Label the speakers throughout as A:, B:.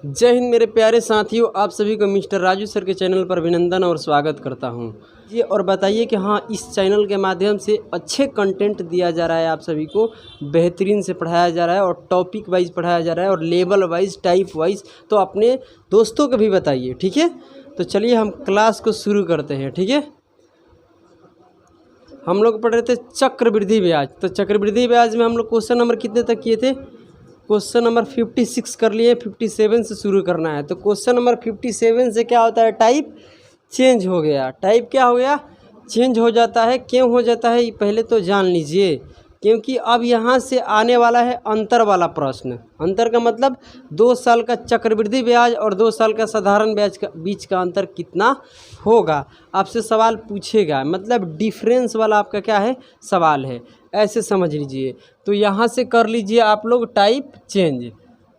A: जय हिंद मेरे प्यारे साथियों, आप सभी को मिस्टर राजू सर के चैनल पर अभिनंदन और स्वागत करता हूं। ये और बताइए कि हाँ, इस चैनल के माध्यम से अच्छे कंटेंट दिया जा रहा है, आप सभी को बेहतरीन से पढ़ाया जा रहा है और टॉपिक वाइज पढ़ाया जा रहा है और लेवल वाइज, टाइप वाइज। तो अपने दोस्तों को भी बताइए, ठीक है। तो चलिए हम क्लास को शुरू करते हैं, ठीक है। हम लोग पढ़ रहे थे चक्रवृद्धि ब्याज। तो चक्रवृद्धि ब्याज में हम लोग क्वेश्चन नंबर कितने तक किए थे? क्वेश्चन नंबर 56 कर लिए। 57 से शुरू करना है। तो क्वेश्चन नंबर 57 से क्या होता है? टाइप चेंज हो गया। टाइप क्या हो गया? चेंज हो जाता है। क्यों हो जाता है ये पहले तो जान लीजिए, क्योंकि अब यहाँ से आने वाला है अंतर वाला प्रश्न। अंतर का मतलब 2 साल का चक्रवृद्धि ब्याज और 2 साल का साधारण ब्याज का बीच का अंतर कितना होगा, आपसे सवाल पूछेगा। मतलब डिफरेंस वाला आपका क्या है? सवाल है। ऐसे समझ लीजिए। तो यहाँ से कर लीजिए आप लोग टाइप चेंज।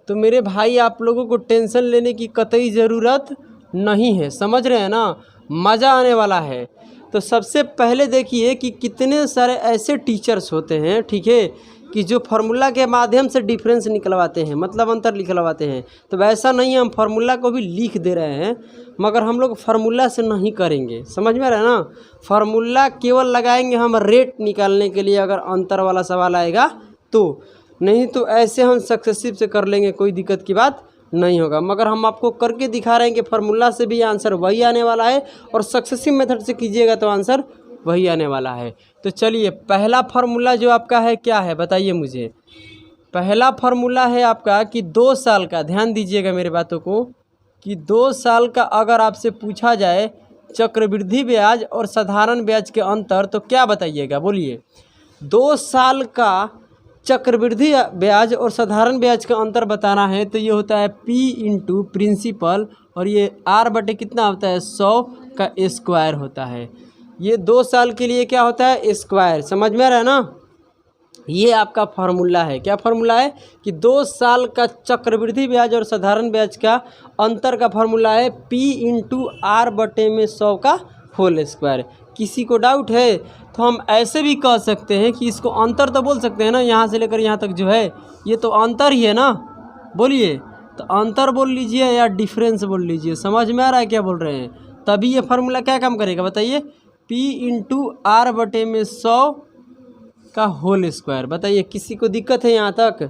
A: तो मेरे भाई, आप लोगों को टेंशन लेने की कतई ज़रूरत नहीं है, समझ रहे हैं ना? मज़ा आने वाला है। तो सबसे पहले देखिए कि कितने सारे ऐसे टीचर्स होते हैं, ठीक है, कि जो फार्मूला के माध्यम से डिफरेंस निकलवाते हैं, मतलब अंतर निकलवाते हैं। तो वैसा नहीं है, हम फार्मूला को भी लिख दे रहे हैं, मगर हम लोग फार्मूला से नहीं करेंगे, समझ में आ रहा है ना? फार्मूला केवल लगाएंगे हम रेट निकालने के लिए, अगर अंतर वाला सवाल आएगा तो। नहीं तो ऐसे हम सक्सेसिव से कर लेंगे, कोई दिक्कत की बात नहीं होगा। मगर हम आपको करके दिखा रहे हैं कि फार्मूला से भी आंसर वही आने वाला है और सक्सेसिव मेथड से कीजिएगा तो आंसर वही आने वाला है। तो चलिए, पहला फार्मूला जो आपका है क्या है बताइए मुझे। पहला फार्मूला है आपका कि 2 साल का, ध्यान दीजिएगा मेरे बातों को, कि 2 साल का अगर आपसे पूछा जाए चक्रवृद्धि ब्याज और साधारण ब्याज के अंतर, तो क्या बताइएगा? बोलिए। 2 साल का चक्रवृद्धि ब्याज और साधारण ब्याज का अंतर बताना है तो ये होता है P इंटू प्रिंसिपल, और ये R बटे कितना होता है? 100 का स्क्वायर होता है। ये 2 साल के लिए क्या होता है? स्क्वायर। समझ में आ रहा है ना? ये आपका फार्मूला है। क्या फार्मूला है? कि 2 साल का चक्रवृद्धि ब्याज और साधारण ब्याज का अंतर का फार्मूला है P इंटू R बटे में 100 का होल स्क्वायर। किसी को डाउट है तो हम ऐसे भी कह सकते हैं कि इसको अंतर तो बोल सकते हैं ना, यहाँ से लेकर यहाँ तक जो है ये तो अंतर ही है ना। बोलिए, तो अंतर बोल लीजिए या डिफरेंस बोल लीजिए, समझ में आ रहा है क्या बोल रहे हैं? तभी ये फार्मूला क्या काम करेगा बताइए? P इंटू R बटे में 100 का होल स्क्वायर। बताइए, किसी को दिक्कत है यहाँ तक?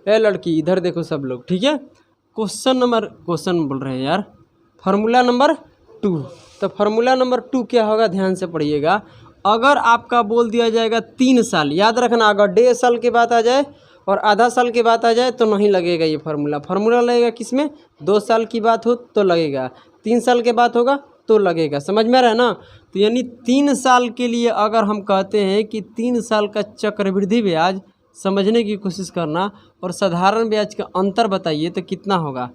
A: ए लड़की, इधर देखो सब लोग, ठीक है। क्वेश्चन बोल रहे हैं यार, फार्मूला नंबर 2। तो फार्मूला नंबर 2 क्या होगा? ध्यान से पढ़िएगा। अगर आपका बोल दिया जाएगा 3 साल, याद रखना, अगर 1.5 साल की बात आ जाए और आधा साल की बात आ जाए तो नहीं लगेगा ये फार्मूला। फार्मूला लगेगा किस में? 2 साल की बात हो तो लगेगा, 3 साल की बात होगा तो लगेगा। समझ में आ रहा है ना? तो यानी 3 साल के लिए अगर हम कहते हैं कि 3 साल का चक्रवृद्धि ब्याज समझने की कोशिश करना और साधारण ब्याज का अंतर बताइए तो कितना होगा।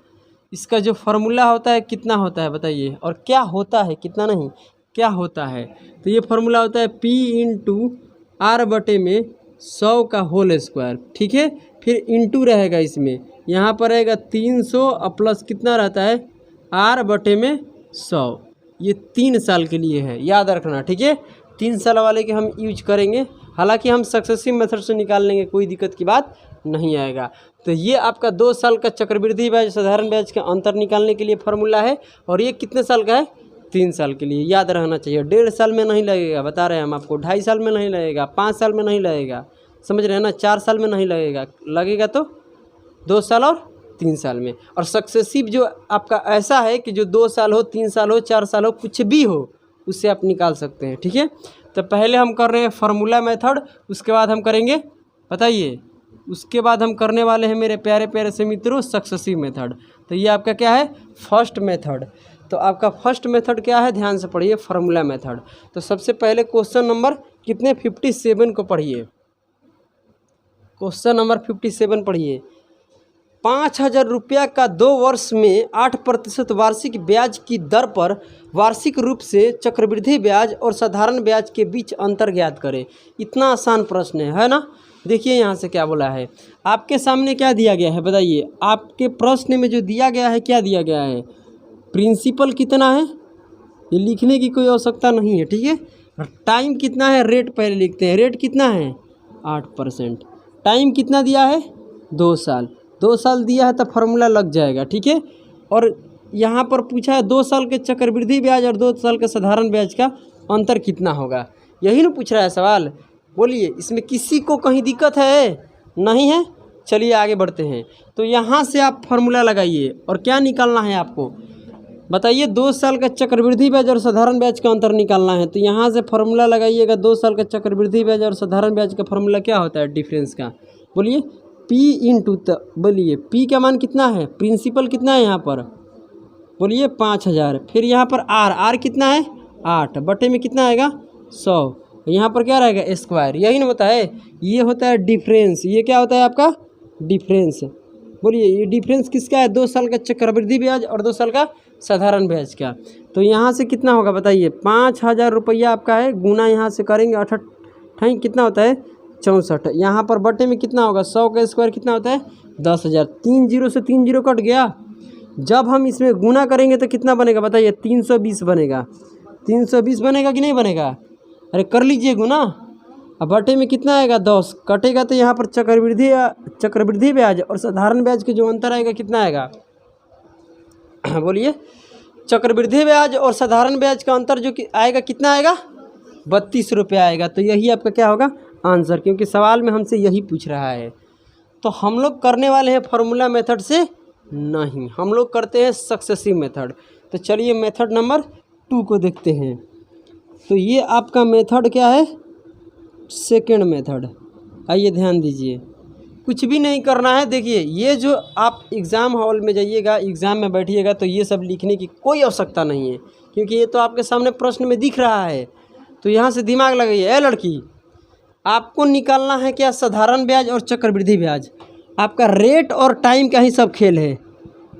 A: इसका जो फार्मूला होता है कितना होता है बताइए, और क्या होता है, कितना नहीं, क्या होता है। तो ये फार्मूला होता है P इंटू R बटे में 100 का होल स्क्वायर, ठीक है। फिर इंटू रहेगा इसमें, यहाँ पर रहेगा 300 और प्लस कितना रहता है? R बटे में 100। ये 3 साल के लिए है, याद रखना, ठीक है। 3 साल वाले के हम यूज करेंगे, हालांकि हम सक्सेसिव मेथड से निकाल लेंगे, कोई दिक्कत की बात नहीं आएगा। तो ये आपका 2 साल का चक्रवृद्धि ब्याज साधारण ब्याज का अंतर निकालने के लिए फार्मूला है, और ये कितने साल का है? 3 साल के लिए। याद रहना चाहिए। 1.5 साल में नहीं लगेगा, बता रहे हैं हम आपको। 2.5 साल में नहीं लगेगा, 5 साल में नहीं लगेगा, समझ रहे हैं ना? 4 साल में नहीं लगेगा, लगेगा तो 2 साल और 3 साल में। और सक्सेसिव जो आपका ऐसा है कि जो 2 साल हो, 3 साल हो, 4 साल हो, कुछ भी हो, उससे आप निकाल सकते हैं, ठीक है। तो पहले हम कर रहे हैं फार्मूला मेथड, उसके बाद हम करेंगे, बताइए, उसके बाद हम करने वाले हैं मेरे प्यारे प्यारे से मित्रों सक्सेसिव मेथड। तो ये आपका क्या है? First method. तो आपका फर्स्ट मेथड क्या है? ध्यान से पढ़िए, फार्मूला मेथड। तो सबसे पहले क्वेश्चन नंबर कितने? 57 को पढ़िए। क्वेश्चन नंबर 57 पढ़िए। 5,000 रुपया का 2 वर्ष में 8% वार्षिक ब्याज की दर पर वार्षिक रूप से चक्रवृद्धि ब्याज और साधारण ब्याज के बीच अंतर ज्ञात करें। इतना आसान प्रश्न है ना? देखिए यहाँ से क्या बोला है, आपके सामने क्या दिया गया है बताइए। आपके प्रश्न में जो दिया गया है, क्या दिया गया है? प्रिंसिपल कितना है, ये लिखने की कोई आवश्यकता नहीं है, ठीक है। टाइम कितना है, रेट पहले लिखते हैं। रेट कितना है? 8%। टाइम कितना दिया है? 2 साल। 2 साल दिया है तो फार्मूला लग जाएगा, ठीक है। और यहाँ पर पूछा है 2 साल के चक्रवृद्धि ब्याज और 2 साल के साधारण ब्याज का अंतर कितना होगा, यही ना पूछ रहा है सवाल। बोलिए इसमें किसी को कहीं दिक्कत है? नहीं है। चलिए आगे बढ़ते हैं। तो यहाँ से आप फार्मूला लगाइए और क्या निकालना है आपको बताइए। 2 साल का चक्रवृद्धि ब्याज और साधारण ब्याज का अंतर निकालना है। तो यहाँ से फार्मूला लगाइएगा। 2 साल का चक्रवृद्धि ब्याज और साधारण ब्याज का फार्मूला क्या होता है? डिफरेंस का। बोलिए P इंटू बोलिए P का मान कितना है? प्रिंसिपल कितना है यहाँ पर? बोलिए 5000। फिर यहाँ पर R कितना है? 8 बटे में कितना आएगा? 100। यहाँ पर क्या रहेगा? स्क्वायर। यही ना होता है, ये होता है डिफरेंस। ये क्या होता है आपका? डिफरेंस। बोलिए ये डिफरेंस किसका है? 2 साल का चक्रवृद्धि ब्याज और 2 साल का साधारण ब्याज का। तो यहाँ से कितना होगा बताइए? 5000 रुपया आपका है, गुना यहाँ से करेंगे 8 कितना होता है? 64। यहाँ पर बटे में कितना होगा? 100 का स्क्वायर कितना होता है? 10000। 3 जीरो से 3 जीरो कट गया। जब हम इसमें गुना करेंगे तो कितना बनेगा बताइए? 320 बनेगा। 320 बनेगा कि नहीं बनेगा? अरे कर लीजिए गुना। अब बटे में कितना आएगा? 10 कटेगा तो यहाँ पर चक्रवृद्धि ब्याज और साधारण ब्याज के जो अंतर आएगा कितना आएगा? बोलिए चक्रवृद्धि ब्याज और साधारण ब्याज का अंतर जो आएगा कितना आएगा? 32 रुपये आएगा। तो यही आपका क्या होगा? आंसर, क्योंकि सवाल में हमसे यही पूछ रहा है। तो हम लोग करने वाले हैं फार्मूला मेथड से नहीं, हम लोग करते हैं सक्सेसिव मेथड। तो चलिए मेथड नंबर 2 को देखते हैं। तो ये आपका मेथड क्या है? Second method. आइए ध्यान दीजिए, कुछ भी नहीं करना है। देखिए ये जो आप एग्ज़ाम हॉल में जाइएगा, एग्ज़ाम में बैठिएगा तो ये सब लिखने की कोई आवश्यकता नहीं है, क्योंकि ये तो आपके सामने प्रश्न में दिख रहा है। तो यहाँ से दिमाग लगाइए। ए लड़की, आपको निकालना है क्या? साधारण ब्याज और चक्रवृद्धि ब्याज। आपका रेट और टाइम का ही सब खेल है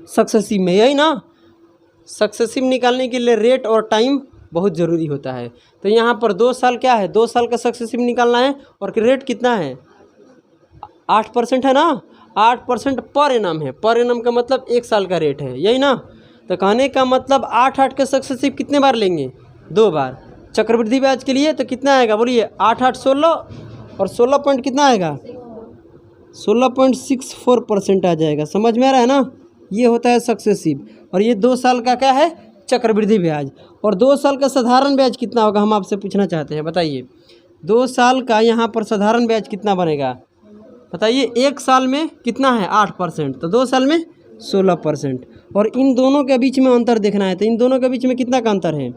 A: सक्सेसिव में, यही ना। सक्सेसिव निकालने के लिए रेट और टाइम बहुत ज़रूरी होता है। तो यहाँ पर 2 साल क्या है? 2 साल का सक्सेसिव निकालना है। और रेट कितना है? 8% है ना। 8% पर एनम है। पर एनम का मतलब 1 साल का रेट है, यही ना। तो कहने का मतलब 8 के सक्सेसिव कितने बार लेंगे? 2 बार। चक्रवृद्धि ब्याज के लिए तो कितना आएगा? बोलिए 8 16 और 16 पॉइंट कितना आएगा? 16.64% आ जाएगा। समझ में आ रहा है ना। ये होता है सक्सेसिव। और ये 2 साल का क्या है? चक्रवृद्धि ब्याज। और 2 साल का साधारण ब्याज कितना होगा हम आपसे पूछना चाहते हैं, बताइए। 2 साल का यहाँ पर साधारण ब्याज कितना बनेगा बताइए? 1 साल में कितना है? 8%। तो 2 साल में 16%। और इन दोनों के बीच में अंतर देखना है। तो इन दोनों के बीच में कितना का अंतर है?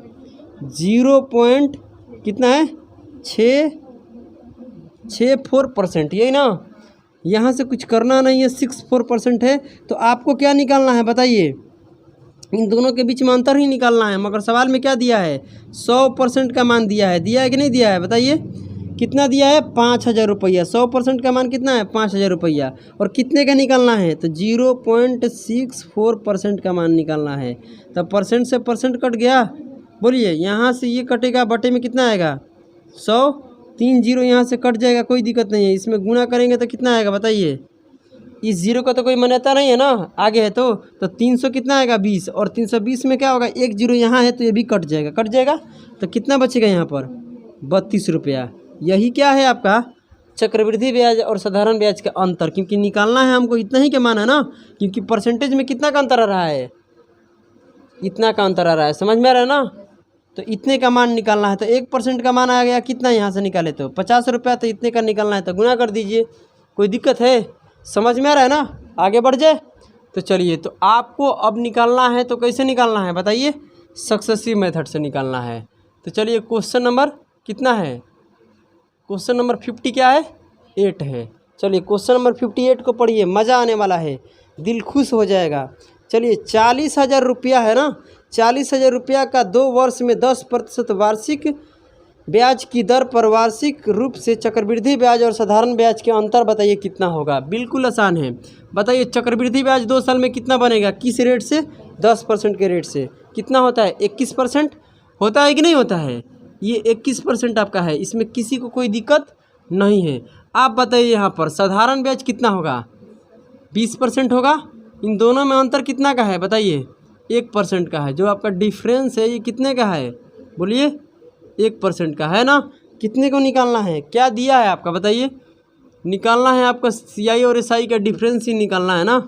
A: 0 पॉइंट कितना है? 664%, यही ना। यहाँ से कुछ करना नहीं है, 64% है। तो आपको क्या निकालना है बताइए? इन दोनों के बीच में अंतर ही निकालना है। मगर सवाल में क्या दिया है? 100% का मान दिया है। दिया है कि नहीं दिया है बताइए? कितना दिया है? 5000 रुपया। 100% का मान कितना है? 5000 रुपया। और कितने का निकालना है? तो 0.64% का मान निकालना है। तब परसेंट से परसेंट कट गया। बोलिए यहाँ से ये कटेगा, बटे में कितना आएगा? 100। 3 जीरो यहाँ से कट जाएगा, कोई दिक्कत नहीं है। इसमें गुना करेंगे तो कितना आएगा बताइए? इस जीरो का तो कोई मान्यता नहीं है ना, आगे है तो 300 कितना आएगा? 20। और 320 में क्या होगा? 1 जीरो यहाँ है तो ये भी कट जाएगा। कट जाएगा तो कितना बचेगा यहाँ पर? 32 रुपया। यही क्या है आपका? चक्रवृद्धि ब्याज और साधारण ब्याज का अंतर। क्योंकि निकालना है हमको, इतना ही का मान है ना। क्योंकि परसेंटेज में कितना का अंतर आ रहा है? इतना का अंतर आ रहा है। समझ में आ रहा है ना। तो इतने का मान निकालना है। तो 1% का मान आ गया कितना? यहाँ से निकाले तो 50 रुपया। तो इतने का निकालना है तो गुना कर दीजिए, कोई दिक्कत है? समझ में आ रहा है ना। आगे बढ़ जाए तो चलिए। तो आपको अब निकालना है तो कैसे निकालना है बताइए? सक्सेसिव मेथड से निकालना है। तो चलिए क्वेश्चन नंबर कितना है? क्वेश्चन नंबर 50 क्या है? 8 है। चलिए क्वेश्चन नंबर 58 को पढ़िए, मज़ा आने वाला है, दिल खुश हो जाएगा। चलिए 40,000 रुपया है ना। 40,000 रुपया का 2 वर्ष में 10% वार्षिक ब्याज की दर पर वार्षिक रूप से चक्रवृद्धि ब्याज और साधारण ब्याज के अंतर बताइए कितना होगा? बिल्कुल आसान है। बताइए चक्रवृद्धि ब्याज 2 साल में कितना बनेगा? किस रेट से? 10% के रेट से। कितना होता है? 21% होता है कि नहीं होता है? ये 21% आपका है। इसमें किसी को कोई दिक्कत नहीं है। आप बताइए यहाँ पर साधारण ब्याज कितना होगा? 20% होगा। इन दोनों में अंतर कितना का है बताइए? 1% का है। जो आपका डिफरेंस है ये कितने का है? बोलिए 1% का है ना। कितने को निकालना है? क्या दिया है आपका बताइए? निकालना है आपका CI और SI का डिफरेंस ही निकालना है ना।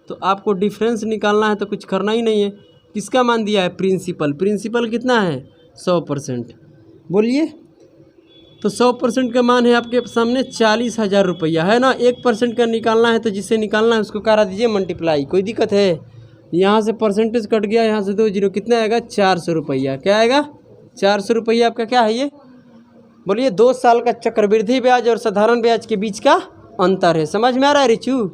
A: तो आपको डिफरेंस निकालना है तो कुछ करना ही नहीं है। किसका मान दिया है? प्रिंसिपल। प्रिंसिपल कितना है? 100%। बोलिए। तो 100% का मान है आपके सामने 40,000 रुपया है ना। 1% का निकालना है तो जिसे निकालना है उसको करा दीजिए मल्टीप्लाई। कोई दिक्कत है? यहाँ से परसेंटेज कट गया, यहाँ से 2 जीरो, कितना आएगा? 400 रुपया। क्या आएगा? 400 रुपया आपका क्या है ये? बोलिए। 2 साल का चक्रवृद्धि ब्याज और साधारण ब्याज के बीच का अंतर है। समझ में आ रहा है रिचू?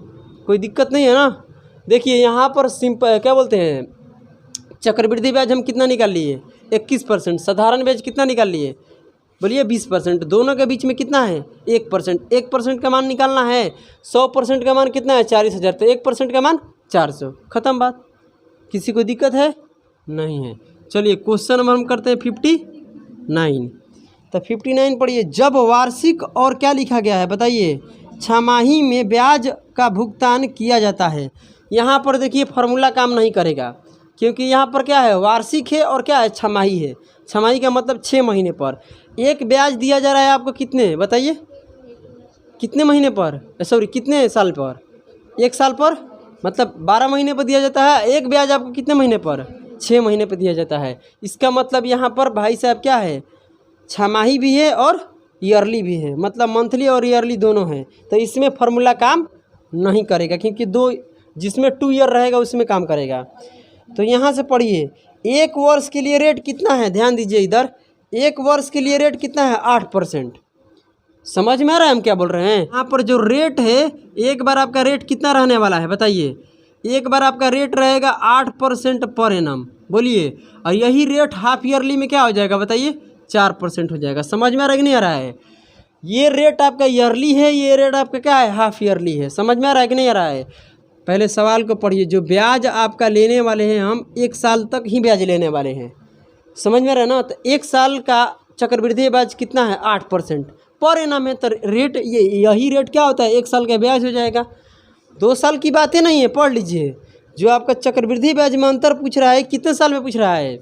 A: कोई दिक्कत नहीं है ना। देखिए यहाँ पर सिंपल क्या बोलते हैं, चक्रवृद्धि ब्याज हम कितना निकाल लिए? 21%। साधारण ब्याज कितना निकाल लिए? बोलिए 20%। दोनों के बीच में कितना है? 1%। 1% का मान निकालना है। 100% का मान कितना है? 40,000। तो 1% का मान 400। ख़त्म बात। किसी को दिक्कत है? नहीं है। चलिए क्वेश्चन नंबर हम करते हैं 59। तो 59 पढ़िए। जब वार्षिक और क्या लिखा गया है बताइए? छमाही में ब्याज का भुगतान किया जाता है। यहाँ पर देखिए फार्मूला काम नहीं करेगा, क्योंकि यहाँ पर क्या है? वार्षिक है और क्या है? छमाही है। छमाही का मतलब 6 महीने पर एक ब्याज दिया जा रहा है आपको। कितने बताइए? कितने महीने पर? सॉरी कितने साल पर? 1 साल पर, मतलब 12 महीने पर दिया जाता है। एक ब्याज आपको कितने महीने पर? 6 महीने पर दिया जाता है। इसका मतलब यहाँ पर भाई साहब क्या है? छमाही भी है और ईयरली भी है, मतलब मंथली और ईयरली दोनों हैं। तो इसमें फार्मूला काम नहीं करेगा, क्योंकि दो जिसमें 2 ईयर रहेगा उसमें काम करेगा। तो यहाँ से पढ़िए। 1 वर्ष के लिए रेट कितना है? ध्यान दीजिए इधर। 1 वर्ष के लिए रेट कितना है? 8%। समझ में आ रहा है हम क्या बोल रहे हैं? यहाँ पर जो रेट है, एक बार आपका रेट कितना रहने वाला है बताइए? एक बार आपका रेट रहेगा 8% पर एनम। बोलिए। और यही रेट हाफ ईयरली में क्या हो जाएगा बताइए? 4% हो जाएगा। समझ में आ रहा है कि नहीं आ रहा है? ये रेट आपका ईयरली है, ये रेट आपका क्या है? हाफ ईयरली है। समझ में आ रहा है कि नहीं आ रहा है? पहले सवाल को पढ़िए। जो ब्याज आपका लेने वाले हैं, हम 1 साल तक ही ब्याज लेने वाले हैं। समझ में आ रहा है ना? तो 1 साल का चक्रवृद्धि ब्याज कितना है? 8% पर एनम है। तो रेट यही रेट क्या होता है? 1 साल का ब्याज हो जाएगा। 2 साल की बातें नहीं है, पढ़ लीजिए। जो आपका चक्रवृद्धि ब्याज में अंतर पूछ रहा है, कितने साल में पूछ रहा है?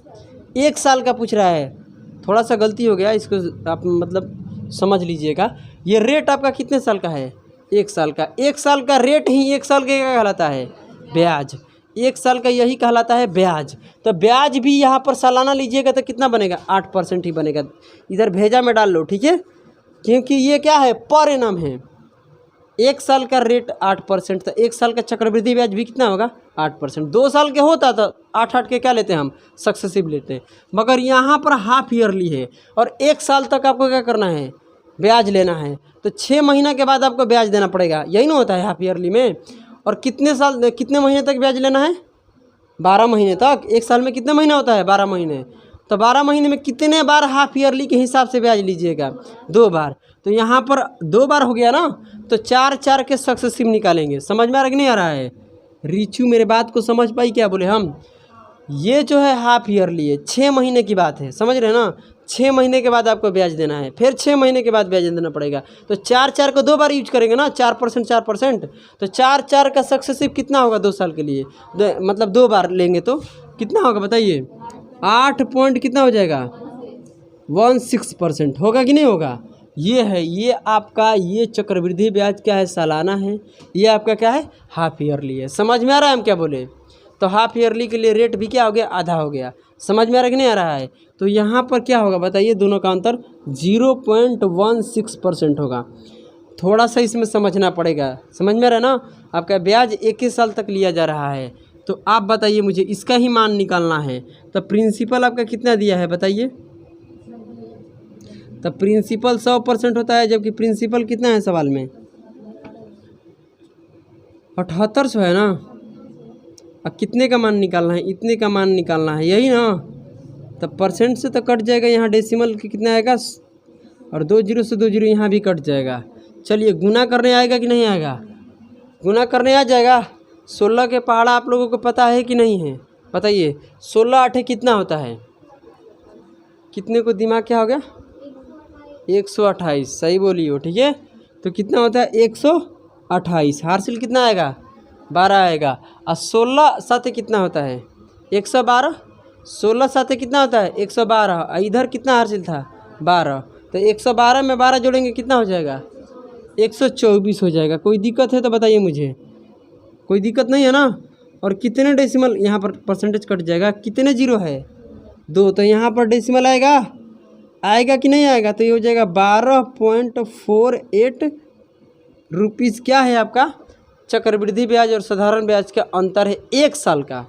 A: 1 साल का पूछ रहा है। थोड़ा सा गलती हो गया, इसको आप मतलब समझ लीजिएगा। ये रेट आपका कितने साल का है? 1 साल का। 1 साल का रेट ही 1 साल का क्या कहलाता है? ब्याज। 1 साल का यही कहलाता है ब्याज। तो ब्याज भी यहाँ पर सालाना लीजिएगा तो कितना बनेगा? 8% ही बनेगा। इधर भेजा में डाल लो, ठीक है? क्योंकि ये क्या है? पर एनम है। 1 साल का रेट 8%, तो 1 साल का चक्रवृद्धि ब्याज भी कितना होगा? 8%। 2 साल के होता तो 8 के क्या लेते हैं हम? सक्सेसिव लेते हैं। मगर यहाँ पर हाफ ईयरली है और 1 साल तक आपको क्या करना है? ब्याज लेना है। तो 6 महीना के बाद आपको ब्याज देना पड़ेगा। यही ना होता है हाफ ईयरली में? और कितने महीने तक ब्याज लेना है? 12 महीने तक। 1 साल में कितने महीने होता है? 12 महीने। तो 12 महीने में कितने बार हाफ ईयरली के हिसाब से ब्याज लीजिएगा? 2 बार। तो यहाँ पर 2 बार हो गया ना, तो 4 के सक्सेसिव निकालेंगे। समझ में आ रहा कि नहीं आ रहा है? रिचू मेरे बात को समझ पाई क्या बोले हम? ये जो है हाफ ईयरली है, 6 महीने की बात है। समझ रहे हैं ना? 6 महीने के बाद आपको ब्याज देना है, फिर 6 महीने के बाद ब्याज देना पड़ेगा। तो 4 को 2 बार यूज करेंगे ना, 4%। तो 4 का सक्सेसिव कितना होगा 2 साल के लिए? मतलब 2 बार लेंगे तो कितना होगा बताइए? 8 पॉइंट कितना हो जाएगा? 16% होगा कि नहीं होगा? ये है, ये आपका ये चक्रवृद्धि ब्याज क्या है? सालाना है। ये आपका क्या है? हाफ ईयरली है। समझ में आ रहा है हम क्या बोले? तो हाफ ईयरली के लिए रेट भी क्या हो गया? आधा हो गया। समझ में आ रहा है कि नहीं आ रहा है? तो यहाँ पर क्या होगा बताइए? दोनों का अंतर 0.16% होगा। थोड़ा सा इसमें समझना पड़ेगा। समझ में आ रहा है ना? आपका ब्याज 1 साल तक लिया जा रहा है। तो आप बताइए, मुझे इसका ही मान निकालना है। तो प्रिंसिपल आपका कितना दिया है बताइए? तो प्रिंसिपल 100% होता है, जबकि प्रिंसिपल कितना है सवाल में? 7800 है ना। अब कितने का मान निकालना है? इतने का मान निकालना है, यही ना। तो परसेंट से तो कट जाएगा, यहाँ डेसिमल की कितना आएगा? और 2 जीरो से 2 जीरो यहाँ भी कट जाएगा। चलिए गुना करने आएगा कि नहीं आएगा? गुना करने आ जाएगा। 16 के पहाड़ा आप लोगों को पता है कि नहीं है? बताइए। 16 8 कितना होता है? कितने को दिमाग क्या हो गया? 128। सही बोली हो, ठीक है। तो कितना होता है? 128। हार्सिल कितना आएगा? 12 आएगा। और 16 साथ कितना होता है? 112। 16 साथ कितना होता है? 112। इधर कितना हार्सिल था? 12। तो 112 में 12 जोड़ेंगे कितना हो जाएगा? 124 हो जाएगा। कोई दिक्कत है तो बताइए मुझे, कोई दिक्कत नहीं है ना। और कितने डेसिमल यहाँ पर परसेंटेज कट जाएगा, कितने जीरो है 2, तो यहाँ पर डेसिमल आएगा, आएगा कि नहीं आएगा, तो ये हो जाएगा 12.48 रुपीज़। क्या है आपका चक्रवृद्धि ब्याज और साधारण ब्याज का अंतर है 1 साल का,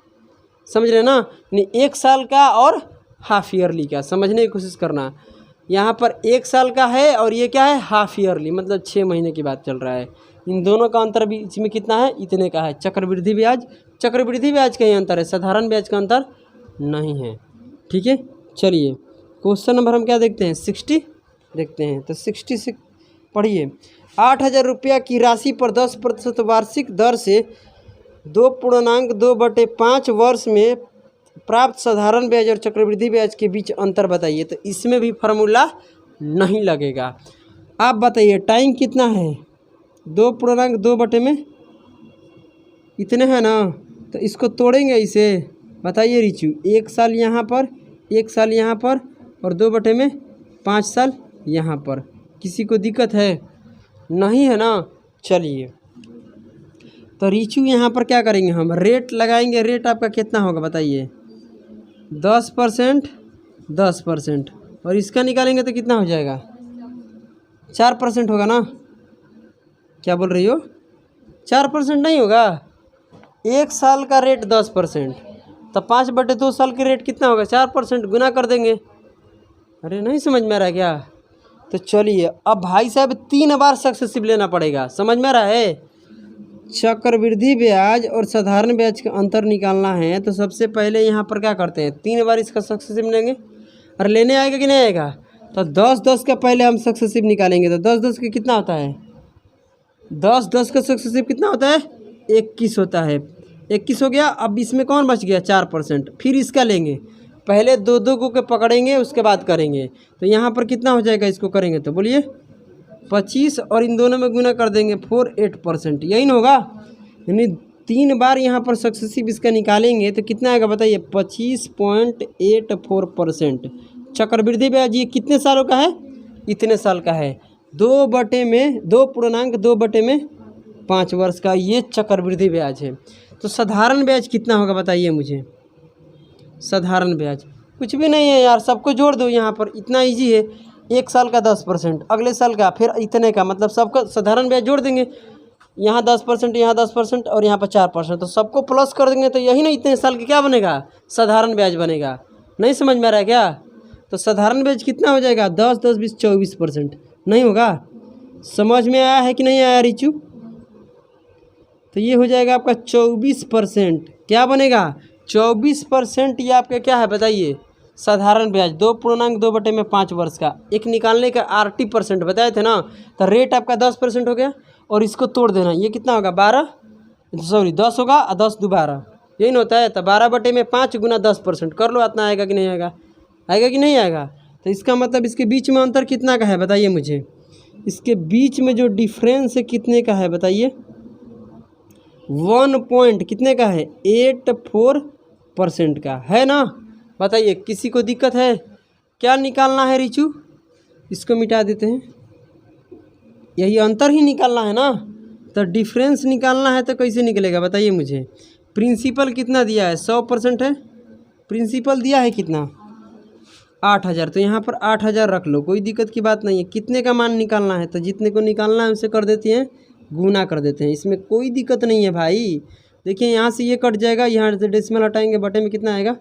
A: समझ रहे ना, नहीं 1 साल का और हाफ ईयरली का, समझने की कोशिश करना। यहाँ पर 1 साल का है और ये क्या है हाफ ईयरली, मतलब 6 महीने की बात चल रहा है। इन दोनों का अंतर बीच में कितना है, इतने का है। चक्रवृद्धि ब्याज का ही अंतर है, साधारण ब्याज का अंतर नहीं है। ठीक है, चलिए क्वेश्चन नंबर हम क्या देखते हैं 60 देखते हैं। तो 60 से पढ़िए। 8,000 रुपया की राशि पर 10% वार्षिक दर से 2.2/5 वर्ष में प्राप्त साधारण ब्याज और चक्रवृद्धि ब्याज के बीच अंतर बताइए। तो इसमें भी फार्मूला नहीं लगेगा। आप बताइए टाइम कितना है, 2.2 में इतने हैं ना, तो इसको तोड़ेंगे इसे, बताइए रिचू। 1 साल यहाँ पर, 1 साल यहाँ पर और 2/5 साल यहाँ पर। किसी को दिक्कत है नहीं है ना। चलिए तो रिचू यहाँ पर क्या करेंगे, हम रेट लगाएंगे। रेट आपका कितना होगा बताइए, 10%, 10%, और इसका निकालेंगे तो कितना हो जाएगा, 4% होगा ना। क्या बोल रही हो, 4% नहीं होगा। 1 साल का रेट 10%, तो 5/2 साल के रेट कितना होगा, 4%, गुना कर देंगे। अरे नहीं समझ में आ रहा है क्या। तो चलिए अब भाई साहब 3 बार सक्सेसिव लेना पड़ेगा, समझ में आ रहा है। चक्रवृद्धि ब्याज और साधारण ब्याज का अंतर निकालना है तो सबसे पहले यहाँ पर क्या करते हैं, 3 बार इसका सक्सेसिव लेंगे। और लेने आएगा कि नहीं आएगा, तो 10-10 का पहले हम सक्सेसिव निकालेंगे। तो 10-10 का कितना होता है, 10-10 का सक्सेसिव कितना होता है, 21 होता है। 21 हो गया। अब इसमें कौन बच गया, 4%। फिर इसका लेंगे, पहले 2-2 को के पकड़ेंगे उसके बाद करेंगे। तो यहाँ पर कितना हो जाएगा, इसको करेंगे तो बोलिए 25, और इन दोनों में गुना कर देंगे 48%, यही ना होगा। यानी 3 बार यहाँ पर सक्सेसिव इसका निकालेंगे तो कितना आएगा बताइए, 25.84%। चक्रवृद्धि ब्याज ये कितने सालों का है, इतने साल का है। 2/5 वर्ष का ये चक्रवृद्धि ब्याज है। तो साधारण ब्याज कितना होगा बताइए मुझे। साधारण ब्याज कुछ भी नहीं है यार, सबको जोड़ दो यहाँ पर, इतना इजी है। 1 साल का 10%, अगले साल का फिर इतने का, मतलब सबका साधारण ब्याज जोड़ देंगे। यहाँ 10%, यहाँ 10% और यहाँ पर 4%, तो सबको प्लस कर देंगे तो यही ना इतने साल का क्या बनेगा, साधारण ब्याज बनेगा। नहीं समझ में आ रहा है क्या। तो साधारण ब्याज कितना हो जाएगा, 10, 10, 20, 24%। नहीं होगा, समझ में आया है कि नहीं आया रिचू। तो ये हो जाएगा आपका 24%। क्या बनेगा, 24%। ये आपका क्या है बताइए, साधारण ब्याज 2.2/5 वर्ष का। एक निकालने का 80% बताए थे ना, तो रेट आपका 10% हो गया। और इसको तोड़ देना, ये कितना होगा 10 होगा और 10 2 12, यही ना होता है। तो 12/5 गुना 10% कर लो, इतना आएगा कि नहीं आएगा, आएगा कि नहीं आएगा। तो इसका मतलब इसके बीच में अंतर कितना का है बताइए मुझे। इसके बीच में जो डिफरेंस है कितने का है बताइए, 1 पॉइंट कितने का है, 84% का है ना। बताइए किसी को दिक्कत है, क्या निकालना है रिचू, इसको मिटा देते हैं। यही अंतर ही निकालना है ना, तो डिफरेंस निकालना है तो कैसे निकलेगा बताइए मुझे। प्रिंसिपल कितना दिया है, 100% है। प्रिंसिपल दिया है कितना, 8,000, तो यहाँ पर 8,000 रख लो, कोई दिक्कत की बात नहीं है। कितने का मान निकालना है, तो जितने को निकालना है उसे कर देती हैं गुना कर देते हैं, इसमें कोई दिक्कत नहीं है भाई। देखिए यहाँ से ये कट जाएगा, यहाँ से डेसिमल हटाएंगे, बटे में कितना आएगा,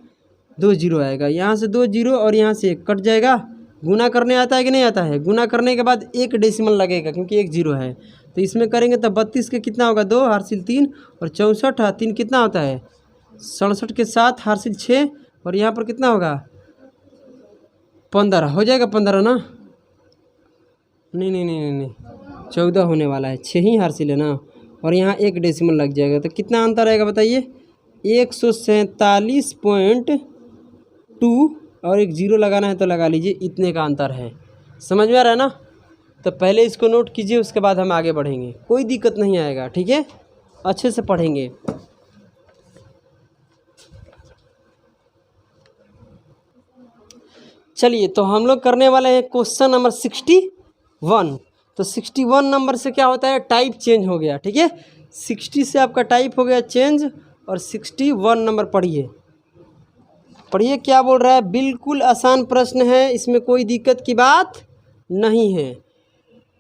A: 2 जीरो आएगा। यहाँ से 2 जीरो और यहाँ से 1 कट जाएगा। गुना करने आता है कि नहीं आता है, गुना करने के बाद 1 डेसिमल लगेगा क्योंकि 1 जीरो है। तो इसमें करेंगे तो 32 के कितना होगा, 2 हार्सिल 3 और 64 3 कितना होता है 67 के 7 हार्सिल 6 और यहाँ पर कितना होगा 15 हो जाएगा, 15 ना, नहीं 14 होने वाला है, 6 ही हार्सिल है ना, और यहाँ 1 डेसिमल लग जाएगा। तो कितना अंतर आएगा बताइए, 147.2 और 1 जीरो लगाना है तो लगा लीजिए, इतने का अंतर है। समझ में आ रहा है ना। तो पहले इसको नोट कीजिए, उसके बाद हम आगे बढ़ेंगे, कोई दिक्कत नहीं आएगा, ठीक है, अच्छे से पढ़ेंगे। चलिए तो हम लोग करने वाले हैं क्वेश्चन नंबर 61। तो 61 नंबर से क्या होता है, टाइप चेंज हो गया। ठीक है, 60 से आपका टाइप हो गया चेंज, और 61 नंबर पढ़िए। पढ़िए क्या बोल रहा है, बिल्कुल आसान प्रश्न है, इसमें कोई दिक्कत की बात नहीं है।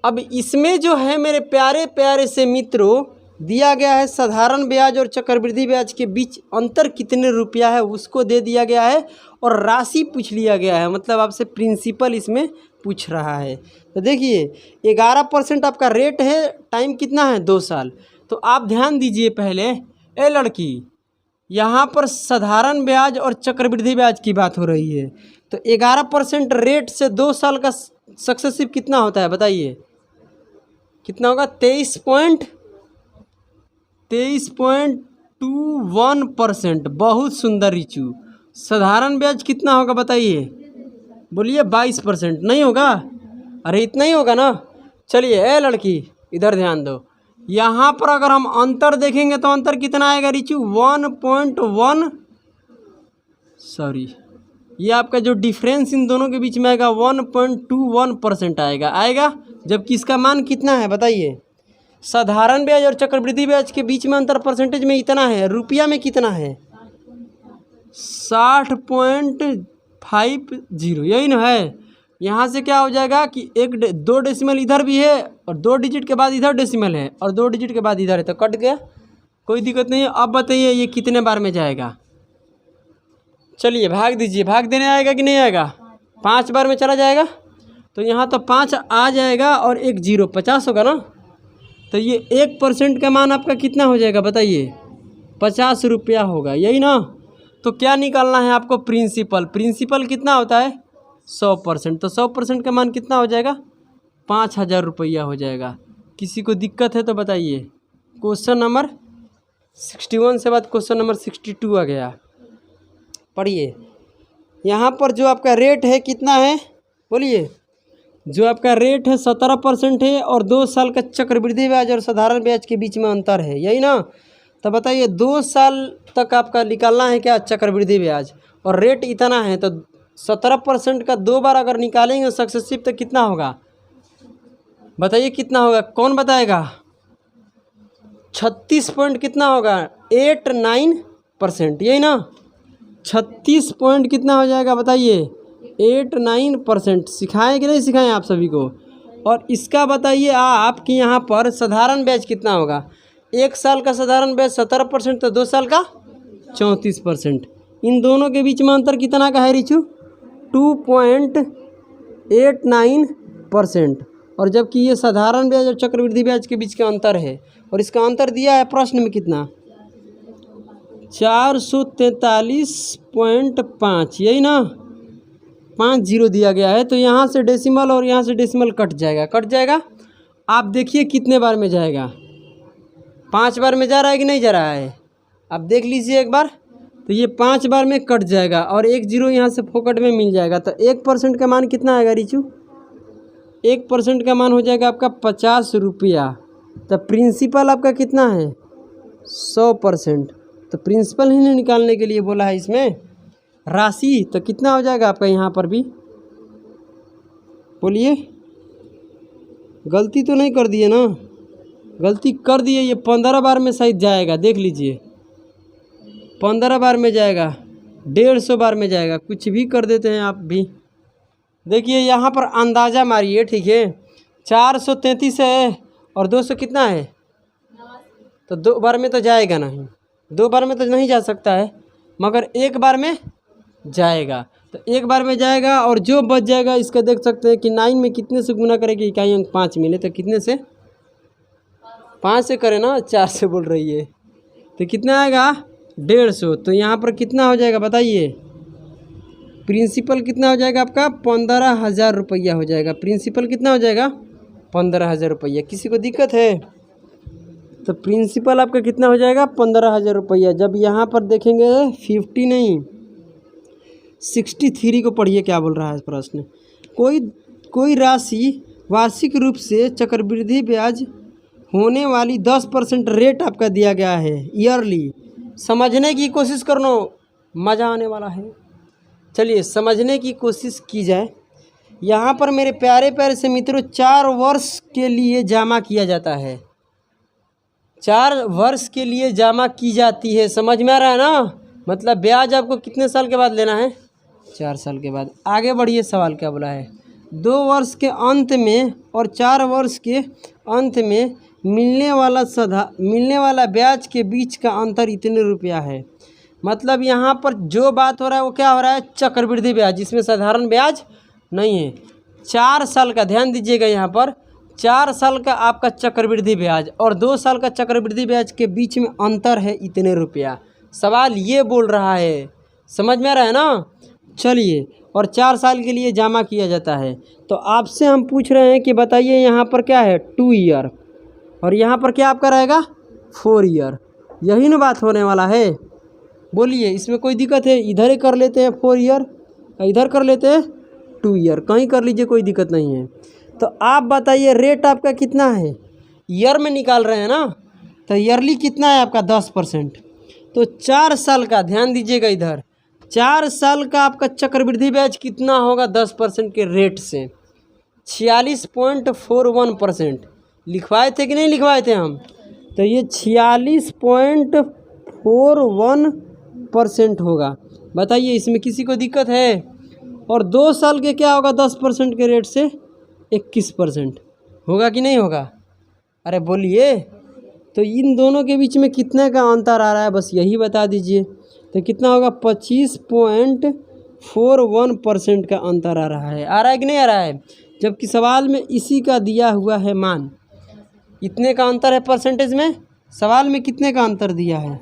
A: अब इसमें जो है मेरे प्यारे प्यारे से मित्रों, दिया गया है साधारण ब्याज और चक्रवृद्धि ब्याज के बीच अंतर कितने रुपया है उसको दे दिया गया है, और राशि पूछ लिया गया है, मतलब आपसे प्रिंसिपल इसमें पूछ रहा है। तो देखिए 11% आपका रेट है, टाइम कितना है 2 साल। तो आप ध्यान दीजिए पहले, ए लड़की, यहाँ पर साधारण ब्याज और चक्रवृद्धि ब्याज की बात हो रही है। तो 11% रेट से 2 साल का सक्सेसिव कितना होता है बताइए, कितना होगा, 23.21%। बहुत सुंदर रिचू। साधारण ब्याज कितना होगा बताइए, बोलिए 22%। नहीं होगा, अरे इतना ही होगा ना। चलिए ए लड़की इधर ध्यान दो, यहाँ पर अगर हम अंतर देखेंगे तो अंतर कितना आएगा रिचू, 1.1, सॉरी ये आपका जो डिफरेंस इन दोनों के बीच में आएगा 1.21% आएगा। जबकि इसका मान कितना है बताइए, साधारण ब्याज और चक्रवृद्धि ब्याज के बीच में अंतर परसेंटेज में इतना है, रुपया में कितना है 60.50, यही ना है। यहाँ से क्या हो जाएगा कि 2 डेसिमल इधर भी है, और 2 डिजिट के बाद इधर डेसिमल है, और 2 डिजिट के बाद इधर है, तो कट गया, कोई दिक्कत नहीं है। अब बताइए ये कितने बार में जाएगा, चलिए भाग दीजिए, भाग देने आएगा कि नहीं आएगा, 5 बार में चला जाएगा। तो यहाँ तो 5 आ जाएगा और 1 0, 50 होगा ना। तो ये 1% का मान आपका कितना हो जाएगा बताइए, 50 रुपया होगा, यही ना। तो क्या निकालना है आपको, प्रिंसिपल। प्रिंसिपल कितना होता है 100%, तो 100% का मान कितना हो जाएगा, 5000 रुपया हो जाएगा। किसी को दिक्कत है तो बताइए। क्वेश्चन नंबर 61 से बाद क्वेश्चन नंबर 62 आ गया। पढ़िए, यहाँ पर जो आपका रेट है कितना है बोलिए, जो आपका रेट है 17% है, और 2 साल का चक्रवृद्धि ब्याज और साधारण ब्याज के बीच में अंतर है, यही ना। तो बताइए 2 साल तक आपका निकालना है क्या चक्रवृद्धि ब्याज, और रेट इतना है, तो 17% का 2 बार अगर निकालेंगे सक्सेसिव तो कितना होगा बताइए, कितना होगा, कौन बताएगा, 36 पॉइंट कितना होगा, 89%, यही ना। 36 पॉइंट कितना हो जाएगा बताइए, 89%। सिखाएं कि नहीं सिखाएं आप सभी को। और इसका बताइए आपके यहाँ पर साधारण ब्याज कितना होगा, 1 साल का साधारण ब्याज 17%, तो 2 साल का 34%। इन दोनों के बीच में अंतर कितना का है रिचू, 2.89%। और जबकि ये साधारण ब्याज और चक्रवृद्धि ब्याज के बीच का अंतर है, और इसका अंतर दिया है प्रश्न में कितना, 443.5, यही ना, 5 0 दिया गया है। तो यहाँ से डेसिमल और यहाँ से डेसिमल कट जाएगा। आप देखिए कितने बार में जाएगा, 5 बार में जा रहा है कि नहीं जा रहा है, आप देख लीजिए एक बार। तो ये 5 बार में कट जाएगा, और 1 0 यहाँ से फोकट में मिल जाएगा। तो 1% का मान कितना आएगा रिचू, 1% का मान हो जाएगा आपका 50 रुपया। तो प्रिंसिपल आपका कितना है 100%। तो प्रिंसिपल ही नहीं निकालने के लिए बोला है इसमें राशि। तो कितना हो जाएगा आपका यहाँ पर भी, बोलिए, गलती तो नहीं कर दिए ना, गलती कर दिए। ये 15 बार में शायद जाएगा, देख लीजिए 15 बार में जाएगा, 150 बार में जाएगा, कुछ भी कर देते हैं आप भी। देखिए यहाँ पर अंदाज़ा मारिए, ठीक है, 433 है और 200 कितना है, तो 2 बार में तो जाएगा नहीं, 2 बार में तो नहीं जा सकता है, मगर 1 बार में जाएगा। तो 1 बार में जाएगा, और जो बच जाएगा इसका देख सकते हैं कि 9 में कितने से गुना करेंगे, इकाई अंक 5 मिले, तो कितने से, 5 से करें ना, 4 से बोल रही है, तो कितना आएगा 150। तो यहाँ पर कितना हो जाएगा बताइए, प्रिंसिपल कितना हो जाएगा आपका 15,000 रुपया हो जाएगा। प्रिंसिपल कितना हो जाएगा 15,000 रुपया। किसी को दिक्कत है तो प्रिंसिपल आपका कितना हो जाएगा 15,000 रुपया। जब यहाँ पर देखेंगे 50 नहीं 63 को पढ़िए क्या बोल रहा है प्रश्न। कोई राशि वार्षिक रूप से चक्रवृद्धि ब्याज होने वाली 10% रेट आपका दिया गया है ईयरली। समझने की कोशिश करना, मज़ा आने वाला है। चलिए समझने की कोशिश की जाए। यहाँ पर मेरे प्यारे प्यारे से मित्रों 4 वर्ष के लिए जमा किया जाता है, 4 वर्ष के लिए जमा की जाती है। समझ में आ रहा है ना? मतलब ब्याज आपको कितने साल के बाद लेना है? 4 साल के बाद। आगे बढ़िए, सवाल क्या बोला है? 2 वर्ष के अंत में और 4 वर्ष के अंत में मिलने वाला ब्याज के बीच का अंतर इतने रुपया है। मतलब यहाँ पर जो बात हो रहा है वो क्या हो रहा है? चक्रवृद्धि ब्याज, जिसमें साधारण ब्याज नहीं है। 4 साल का, ध्यान दीजिएगा, यहाँ पर 4 साल का आपका चक्रवृद्धि ब्याज और 2 साल का चक्रवृद्धि ब्याज के बीच में अंतर है इतने रुपया। सवाल ये बोल रहा है, समझ में आ रहा है ना? चलिए, और 4 साल के लिए जमा किया जाता है। तो आपसे हम पूछ रहे हैं कि बताइए यहाँ पर क्या है? 2 ईयर, और यहाँ पर क्या आपका रहेगा? 4 ईयर। यही ना बात होने वाला है। बोलिए, इसमें कोई दिक्कत है? इधर ही कर लेते हैं 4 ईयर, इधर कर लेते हैं 2 ईयर, कहीं कर लीजिए, कोई दिक्कत नहीं है। तो आप बताइए रेट आपका कितना है? ईयर में निकाल रहे हैं ना, तो ईयरली कितना है आपका? 10%। तो 4 साल का, ध्यान दीजिएगा इधर, 4 साल का आपका चक्रवृद्धि ब्याज कितना होगा? 10% के रेट से 46.41% लिखवाए थे कि नहीं लिखवाए थे हम? तो ये 46.41% होगा। बताइए, इसमें किसी को दिक्कत है? और 2 साल के क्या होगा? 10% के रेट से 21% होगा कि नहीं होगा? अरे बोलिए, तो इन दोनों के बीच में कितने का अंतर आ रहा है, बस यही बता दीजिए। तो कितना होगा? 25.41% का अंतर आ रहा है। आ रहा है कि नहीं आ रहा है? जबकि सवाल में इसी का दिया हुआ है मान। इतने का अंतर है परसेंटेज में। सवाल में कितने का अंतर दिया है?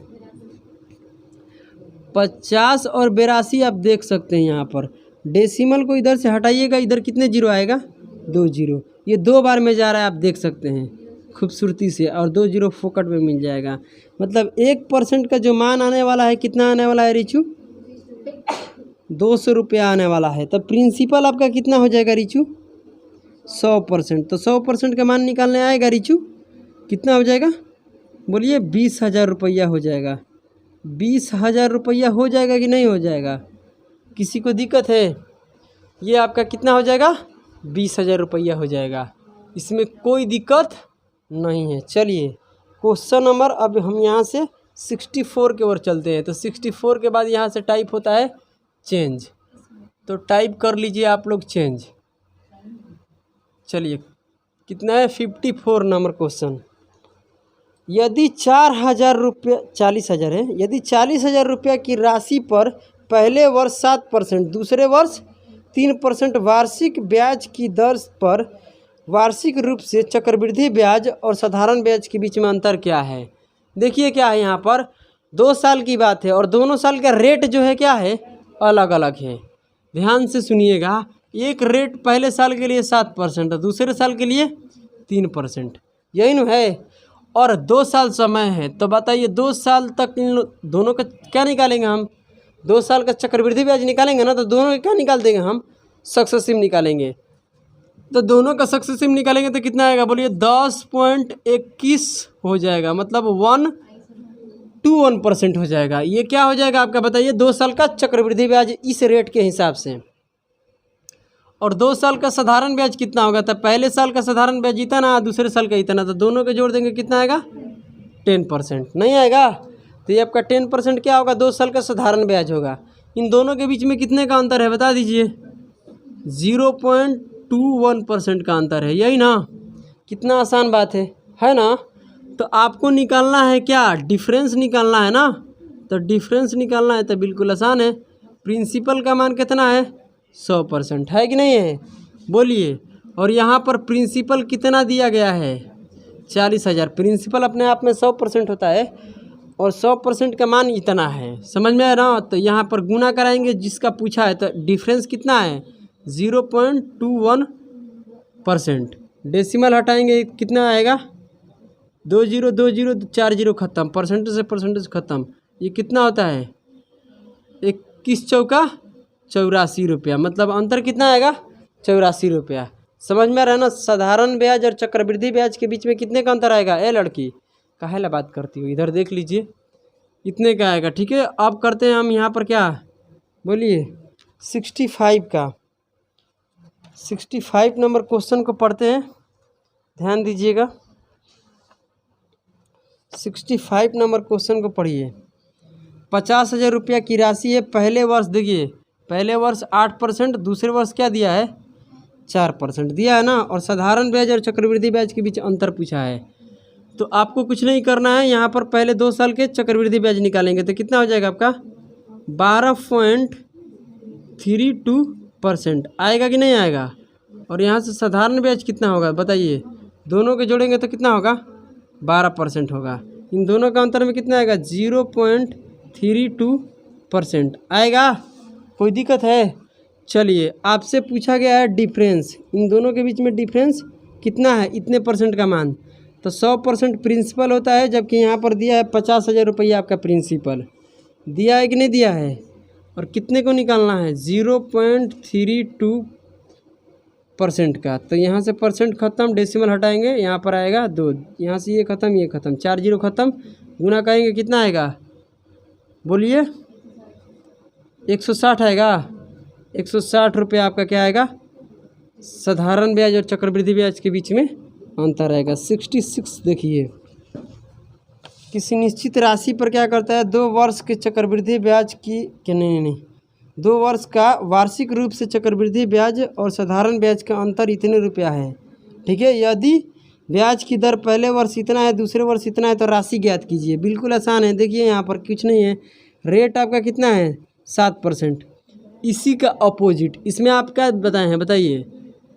A: 50 और 82 आप देख सकते हैं। यहाँ पर डेसिमल को इधर से हटाइएगा, इधर कितने जीरो आएगा? 2 जीरो। ये 2 बार में जा रहा है, आप देख सकते हैं खूबसूरती से, और 2 जीरो फोकट में मिल जाएगा। मतलब 1% का जो मान आने वाला है, कितना आने वाला है रिचू? 200 रुपया आने वाला है। तो प्रिंसिपल आपका कितना हो जाएगा रिचू? 100%। तो 100% का मान निकालने आएगा रिचू, कितना हो जाएगा? बोलिए, 20,000 रुपया हो जाएगा। 20,000 रुपया हो जाएगा कि नहीं हो जाएगा? किसी को दिक्कत है? ये आपका कितना हो जाएगा? 20,000 रुपया हो जाएगा। इसमें कोई दिक्कत नहीं है। चलिए, क्वेश्चन नंबर, अब हम यहाँ से 64 की ओर चलते हैं। तो 64 के बाद यहाँ से टाइप होता है चेंज। तो टाइप कर लीजिए आप लोग चेंज। चलिए, कितना है? 54 नंबर क्वेश्चन। यदि 4,000 रुपया, 40,000 है, यदि 40,000 रुपया की राशि पर पहले वर्ष 7%, दूसरे वर्ष 3% वार्षिक ब्याज की दर पर वार्षिक रूप से चक्रवृद्धि ब्याज और साधारण ब्याज के बीच में अंतर क्या है? देखिए क्या है, यहाँ पर 2 साल की बात है और दोनों साल का रेट जो है क्या है? अलग अलग है। ध्यान से सुनिएगा, एक रेट पहले साल के लिए 7% और दूसरे साल के लिए 3%, यही न है। और 2 साल समय है। तो बताइए, 2 साल तक इन दोनों का क्या निकालेंगे हम? 2 साल का चक्रवृद्धि ब्याज निकालेंगे ना, तो दोनों का क्या निकाल देंगे हम? सक्सेसिव निकालेंगे। तो दोनों का सक्सेसिव निकालेंगे तो कितना आएगा? बोलिए, 10.21 हो जाएगा। मतलब 1:1% हो जाएगा। ये क्या हो जाएगा आपका? बताइए, 2 साल का चक्रवृद्धि ब्याज इस रेट के हिसाब से, और 2 साल का साधारण ब्याज कितना होगा? तो पहले साल का साधारण ब्याज इतना, दूसरे साल का इतना, तो दोनों के जोड़ देंगे, कितना आएगा? 10%। नहीं आएगा? तो ये आपका 10% क्या होगा? 2 साल का साधारण ब्याज होगा। इन दोनों के बीच में कितने का अंतर है बता दीजिए? 0.21% का अंतर है, यही ना? कितना आसान बात है ना? तो आपको निकालना है क्या? डिफरेंस निकालना है ना? तो डिफरेंस निकालना है तो बिल्कुल आसान है। प्रिंसिपल का मान कितना है? 100% है कि नहीं है? बोलिए। और यहाँ पर प्रिंसिपल कितना दिया गया है? 40,000। प्रिंसिपल अपने आप में 100% होता है और 100% का मान इतना है। समझ में आ रहा? तो यहाँ पर गुना कराएंगे जिसका पूछा है, तो डिफरेंस कितना है? 0.21%। डेसिमल हटाएंगे, कितना आएगा? 2 जीरो 2 जीरो 4 जीरो खत्म, परसेंटेज से परसेंटेज खत्म। ये कितना होता है? 21 चौका 84 रुपया। मतलब अंतर कितना आएगा? 84 रुपया। समझ में आ रहा है ना? साधारण ब्याज और चक्रवृद्धि ब्याज के बीच में कितने का अंतर आएगा? ए लड़की, काहे ला बात करती हो? इधर देख लीजिए, इतने का आएगा। ठीक है, अब करते हैं हम यहाँ पर क्या? बोलिए, 65 का 65 नंबर क्वेश्चन को पढ़ते हैं, ध्यान दीजिएगा। 65 नंबर क्वेश्चन को पढ़िए। 50,000 रुपया की राशि है पहले वर्ष, देखिए पहले वर्ष 8%, दूसरे वर्ष क्या दिया है 4% दिया है ना, और साधारण ब्याज और चक्रवृद्धि ब्याज के बीच अंतर पूछा है। तो आपको कुछ नहीं करना है, यहाँ पर पहले 2 साल के चक्रवृद्धि ब्याज निकालेंगे तो कितना हो जाएगा आपका 12.32% आएगा कि नहीं आएगा। और यहाँ से साधारण ब्याज कितना होगा बताइए, दोनों के जोड़ेंगे तो कितना होगा 12% होगा। इन दोनों का अंतर में कितना आएगा 0.32% आएगा। कोई दिक्कत है? चलिए आपसे पूछा गया है डिफरेंस, इन दोनों के बीच में डिफरेंस कितना है, इतने परसेंट का मान। तो 100% प्रिंसिपल होता है, जबकि यहाँ पर दिया है 50,000 रुपया आपका प्रिंसिपल दिया है कि नहीं दिया है। और कितने को निकालना है 0.32% का। तो यहाँ से परसेंट ख़त्म, डेसिमल हटाएंगे, यहाँ पर आएगा 2, यहाँ से ये ख़त्म ये ख़त्म, 4 जीरो ख़त्म, गुना करेंगे कितना आएगा बोलिए 160 आएगा। 160 रुपया आपका क्या आएगा, साधारण ब्याज और चक्रवृद्धि ब्याज के बीच में अंतर आएगा। 66 देखिए, किसी निश्चित राशि पर क्या करता है 2 वर्ष के चक्रवृद्धि ब्याज की नहीं 2 वर्ष का वार्षिक रूप से चक्रवृद्धि ब्याज और साधारण ब्याज का अंतर इतने रुपया है, ठीक है। यदि ब्याज की दर पहले वर्ष इतना है दूसरे वर्ष इतना है तो राशि ज्ञात कीजिए। बिल्कुल आसान है, देखिए यहाँ पर कुछ नहीं है, रेट आपका कितना है 7%। इसी का अपोजिट इसमें आप क्या बताए हैं बताइए,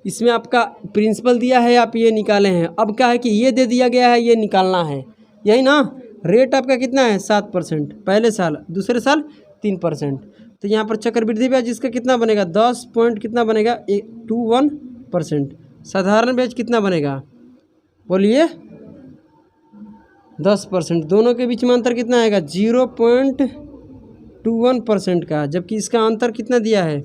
A: इसमें आपका प्रिंसिपल दिया है, आप ये निकाले हैं। अब क्या है कि ये दे दिया गया है, ये निकालना है, यही ना। रेट आपका कितना है 7% पहले साल, दूसरे साल 3%। तो यहाँ पर चक्रवृद्धि ब्याज इसका कितना बनेगा 10 पॉइंट कितना बनेगा 21%। साधारण ब्याज कितना बनेगा बोलिए 10%। दोनों के बीच में अंतर कितना आएगा 0.21% का, जबकि इसका अंतर कितना दिया है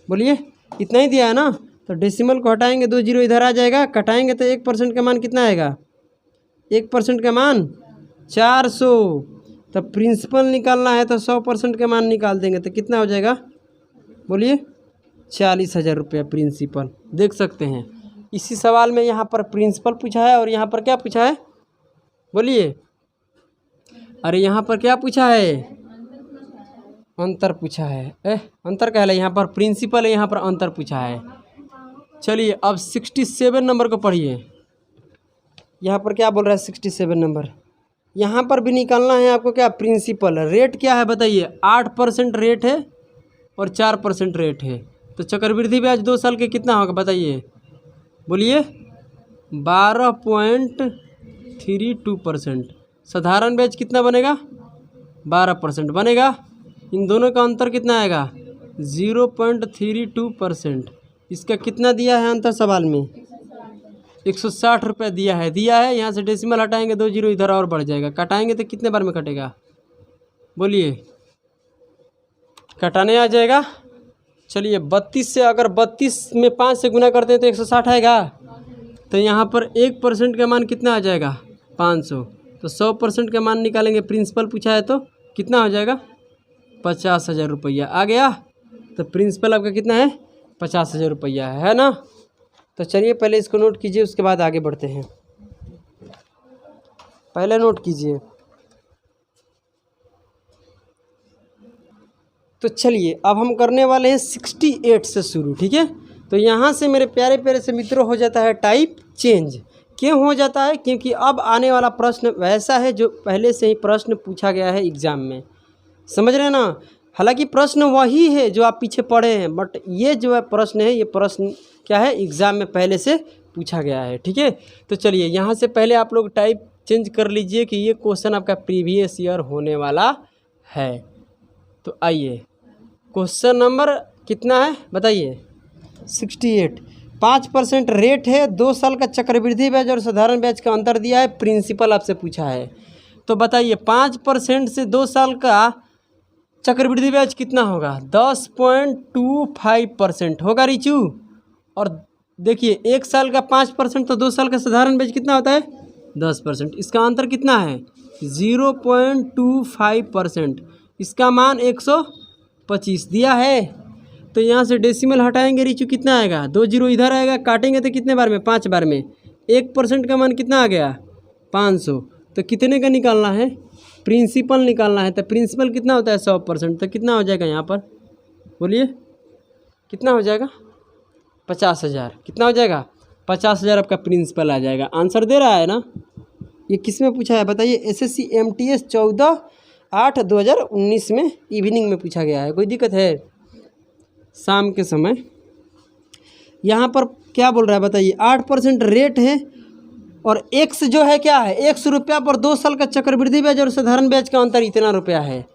A: बोलिए इतना ही दिया है ना। तो डेसिमल को हटाएंगे 2 जीरो इधर आ जाएगा, कटाएंगे तो 1% का मान कितना आएगा 1% का मान 400। तो प्रिंसिपल निकालना है तो 100% का मान निकाल देंगे तो कितना हो जाएगा बोलिए 40,000 रुपया प्रिंसिपल। देख सकते हैं इसी सवाल में यहाँ पर प्रिंसिपल पूछा है और यहाँ पर क्या पूछा है बोलिए, अरे यहाँ पर क्या पूछा है अंतर पूछा है। अंतर क्या है, यहाँ पर प्रिंसिपल है, यहाँ पर अंतर पूछा है। चलिए अब 67 नंबर को पढ़िए। यहाँ पर क्या बोल रहा है 67 नंबर, यहाँ पर भी निकालना है आपको क्या प्रिंसिपल। रेट क्या है बताइए 8% रेट है और 4% रेट है। तो चक्रवृद्धि ब्याज 2 साल के कितना होगा बताइए बोलिए 12.32%। साधारण ब्याज कितना बनेगा 12% बनेगा। इन दोनों का अंतर कितना आएगा 0.32%। इसका कितना दिया है अंतर सवाल में 160 रुपया दिया है यहाँ से डेसिमल हटाएंगे 2 जीरो इधर और बढ़ जाएगा, कटाएंगे तो कितने बार में कटेगा बोलिए कटाने आ जाएगा। चलिए 32 से अगर 32 में 5 से गुना करते हैं तो 160 आएगा। तो यहाँ पर 1% का मान कितना आ जाएगा 500। तो 100% का मान निकालेंगे, प्रिंसिपल पूछा है तो कितना हो जाएगा 50,000 रुपया आ गया। तो प्रिंसिपल आपका कितना है 50,000 रुपया है ना। तो चलिए पहले इसको नोट कीजिए, उसके बाद आगे बढ़ते हैं। पहले नोट कीजिए। तो चलिए अब हम करने वाले हैं 68 से शुरू, ठीक है। तो यहाँ से मेरे प्यारे प्यारे से मित्रों हो जाता है टाइप चेंज। क्यों हो जाता है, क्योंकि अब आने वाला प्रश्न वैसा है जो पहले से ही प्रश्न पूछा गया है एग्ज़ाम में, समझ रहे हैं ना। हालांकि प्रश्न वही है जो आप पीछे पढ़े हैं, बट ये जो है प्रश्न है, ये प्रश्न क्या है एग्ज़ाम में पहले से पूछा गया है, ठीक है। तो चलिए यहाँ से पहले आप लोग टाइप चेंज कर लीजिए कि ये क्वेश्चन आपका प्रीवियस ईयर होने वाला है। तो आइए क्वेश्चन नंबर कितना है बताइए 68। 5% रेट है, 2 साल का चक्रवृद्धि ब्याज और साधारण ब्याज का अंतर दिया है, प्रिंसिपल आपसे पूछा है। तो बताइए 5% से 2 साल का चक्रवृद्धि ब्याज कितना होगा 10.25% होगा रिचू। और देखिए 1 साल का 5% तो 2 साल का साधारण ब्याज कितना होता है 10%। इसका अंतर कितना है 0.25%। इसका मान 125 दिया है। तो यहाँ से डेसिमल हटाएंगे रिचू, कितना आएगा? 2 जीरो इधर आएगा, काटेंगे तो कितने बार में? 5 बार में। 1% का मान कितना आ गया? 500। तो कितने का निकालना है? प्रिंसिपल निकालना है। तो प्रिंसिपल कितना होता है? 100%। तो कितना हो जाएगा यहाँ पर? बोलिए कितना हो जाएगा? 50,000। कितना हो जाएगा? 50,000 आपका प्रिंसिपल आ जाएगा। आंसर दे रहा है ना? ये किस में पूछा है बताइए? SSC MTS 14/8/2019 में इवनिंग में पूछा गया है। कोई दिक्कत है? शाम के समय। यहाँ पर क्या बोल रहा है बताइए? 8% रेट है और एक्स जो है क्या है? 100 रुपया पर 2 साल का चक्रवृद्धि ब्याज और साधारण ब्याज का अंतर इतना रुपया है।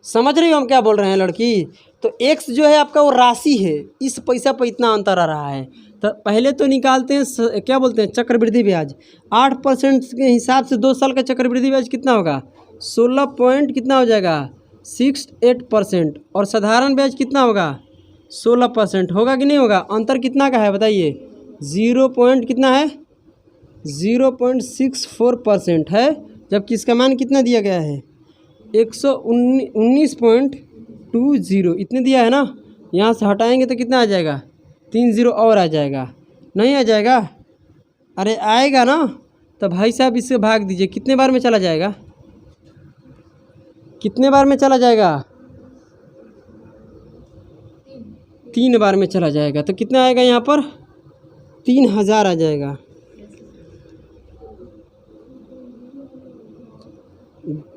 A: समझ रही हो हम क्या बोल रहे हैं लड़की? तो एक्स जो है आपका वो राशि है, इस पैसा पर इतना अंतर आ रहा है। तो पहले तो निकालते हैं क्या बोलते हैं? चक्रवृद्धि ब्याज। 8% के हिसाब से 2 साल का चक्रवृद्धि ब्याज कितना होगा? 16 पॉइंट कितना हो जाएगा? 68%। और साधारण ब्याज कितना होगा? 16% होगा कि नहीं होगा? अंतर कितना का है बताइए? 0 पॉइंट कितना है? 0.64% है, जबकि इसका मान कितना दिया गया है? 119.20 इतने दिया है ना। यहाँ से हटाएंगे तो कितना आ जाएगा? 3 जीरो और आ जाएगा। नहीं आ जाएगा? अरे आएगा ना। तो भाई साहब इससे भाग दीजिए। कितने बार में चला जाएगा? कितने बार में चला जाएगा? 3 बार में चला जाएगा। तो कितना आएगा यहाँ पर? 3000 आ जाएगा।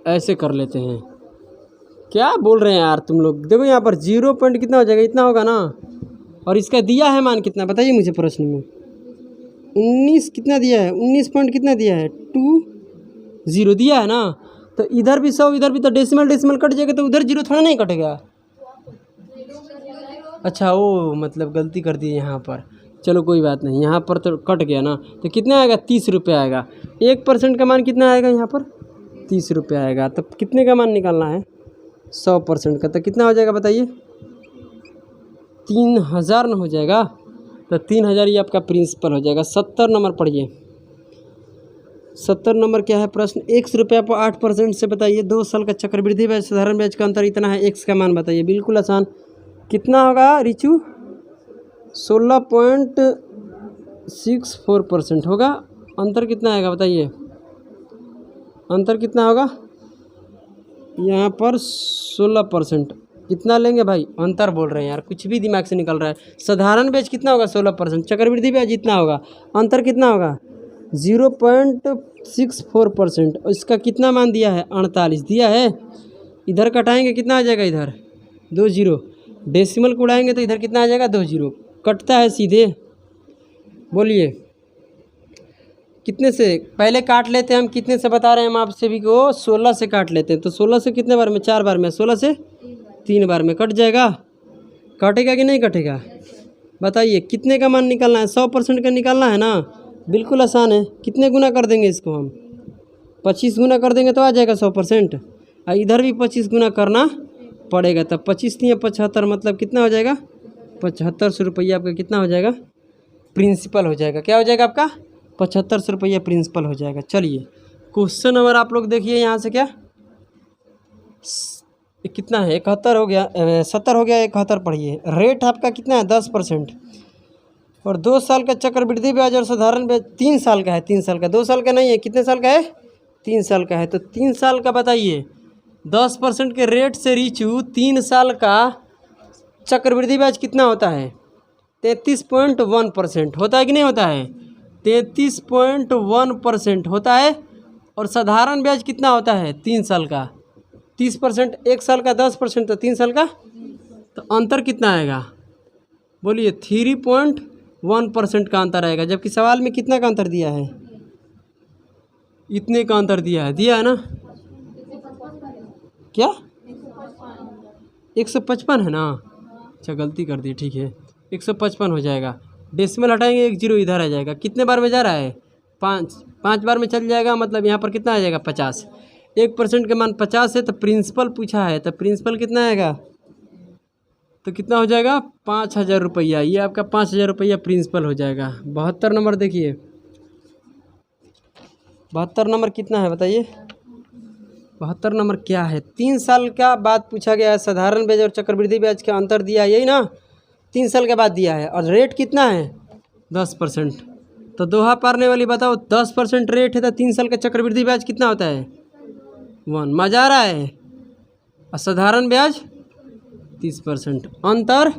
A: ऐसे कर लेते हैं। क्या बोल रहे हैं यार तुम लोग? देखो यहाँ पर 0 पॉइंट कितना हो जाएगा? इतना होगा ना। और इसका दिया है मान कितना बताइए मुझे प्रश्न में? 19 कितना दिया है? 19 पॉइंट कितना दिया है? 20 दिया है ना। तो इधर भी 100, इधर भी तो डेसिमल कट जाएगा, तो उधर 0 थोड़ा नहीं कटेगा। अच्छा वो मतलब गलती कर दी यहाँ पर। चलो कोई बात नहीं, यहाँ पर तो कट गया ना। तो कितना आएगा? 30 रुपये आएगा। 1% का मान कितना आएगा यहाँ पर? 30 रुपये आएगा। तो कितने का मान निकालना है? 100% का। तो कितना हो जाएगा बताइए? 3000 न हो जाएगा? तो 3000 ही आपका प्रिंसिपल हो जाएगा। 70 नंबर पढ़िए। 70 नंबर क्या है प्रश्न? 100 रुपया पर 8% से बताइए 2 साल का चक्रवृद्धि ब्याज साधारण ब्याज का अंतर इतना है। एक्स का मान बताइए। बिल्कुल आसान। कितना होगा रिचू? 16.64% होगा। अंतर कितना आएगा बताइए? अंतर कितना होगा? यहाँ पर 16%। कितना लेंगे भाई? अंतर बोल रहे हैं यार, कुछ भी दिमाग से निकल रहा है। साधारण ब्याज कितना होगा? 16%। चक्रवृद्धि ब्याज इतना होगा। अंतर कितना होगा? 0.64%। और इसका कितना मान दिया है? 48 दिया है। इधर कटाएंगे कितना आ जाएगा? इधर 2 जीरो। डेसिमल को उड़ाएंगे तो इधर कितना आ जाएगा? 2 जीरो। कटता है सीधे। बोलिए कितने से? पहले काट लेते हैं हम। कितने से बता रहे हैं हम आप सभी को? 16 से काट लेते हैं। तो 16 से कितने बार में? 4 बार में। 16 से 3 बार में कट जाएगा। कटेगा कि नहीं कटेगा? बताइए कितने का मान निकालना है? 100% का निकालना है ना। बिल्कुल आसान है। कितने गुना कर देंगे इसको हम? 25 गुना कर देंगे तो आ जाएगा 100%। और इधर भी 25 गुना करना पड़ेगा। तब 25 नहीं 75, मतलब कितना हो जाएगा? 7500 रुपया आपका कितना हो जाएगा? प्रिंसिपल हो जाएगा। क्या हो जाएगा आपका? 7500 रुपया प्रिंसिपल हो जाएगा। चलिए क्वेश्चन नंबर आप लोग देखिए यहाँ से। क्या कितना है? 71 हो गया, 70 हो गया, 71 पढ़िए। रेट आपका कितना है? 10%। और 2 साल का चक्रवृद्धि ब्याज और साधारण ब्याज 3 साल का है। 3 साल का, 2 साल का नहीं है। कितने साल का है? 3 साल का है। तो 3 साल का बताइए। 10% के रेट से रीचू 3 साल का चक्रवृद्धि ब्याज कितना होता है? 33.1% होता है कि नहीं होता है? 33.1% होता है। और साधारण ब्याज कितना होता है 3 साल का? 30%। 1 साल का 10%, तो 3 साल का। तो अंतर कितना आएगा? बोलिए 3.1% का अंतर आएगा। जबकि सवाल में कितना का अंतर दिया है? इतने का अंतर दिया है ना। क्या 155 है ना? अच्छा गलती कर दी, ठीक है 155 हो जाएगा। डेसिमल हटाएंगे 1 जीरो इधर आ जाएगा। कितने बार में जा रहा है? 5 बार में चल जाएगा। मतलब यहाँ पर कितना आ जाएगा? 50। 1% का मान 50 है। तो प्रिंसिपल पूछा है, तो प्रिंसिपल कितना आएगा? तो कितना हो जाएगा? 5000 रुपया। ये आपका 5000 रुपया प्रिंसिपल हो जाएगा। 72 नंबर देखिए। 72 नंबर कितना है बताइए? 72 नंबर क्या है? 3 साल का बाद पूछा गया है। साधारण ब्याज और चक्रवृद्धि ब्याज का अंतर दिया, यही ना। 3 साल के बाद दिया है और रेट कितना है 10%। तो दोहा पारने वाली बताओ 10% रेट है तो 3 साल का चक्रवृद्धि ब्याज कितना होता है 1। मजा आ रहा है। और साधारण ब्याज 30%, अंतर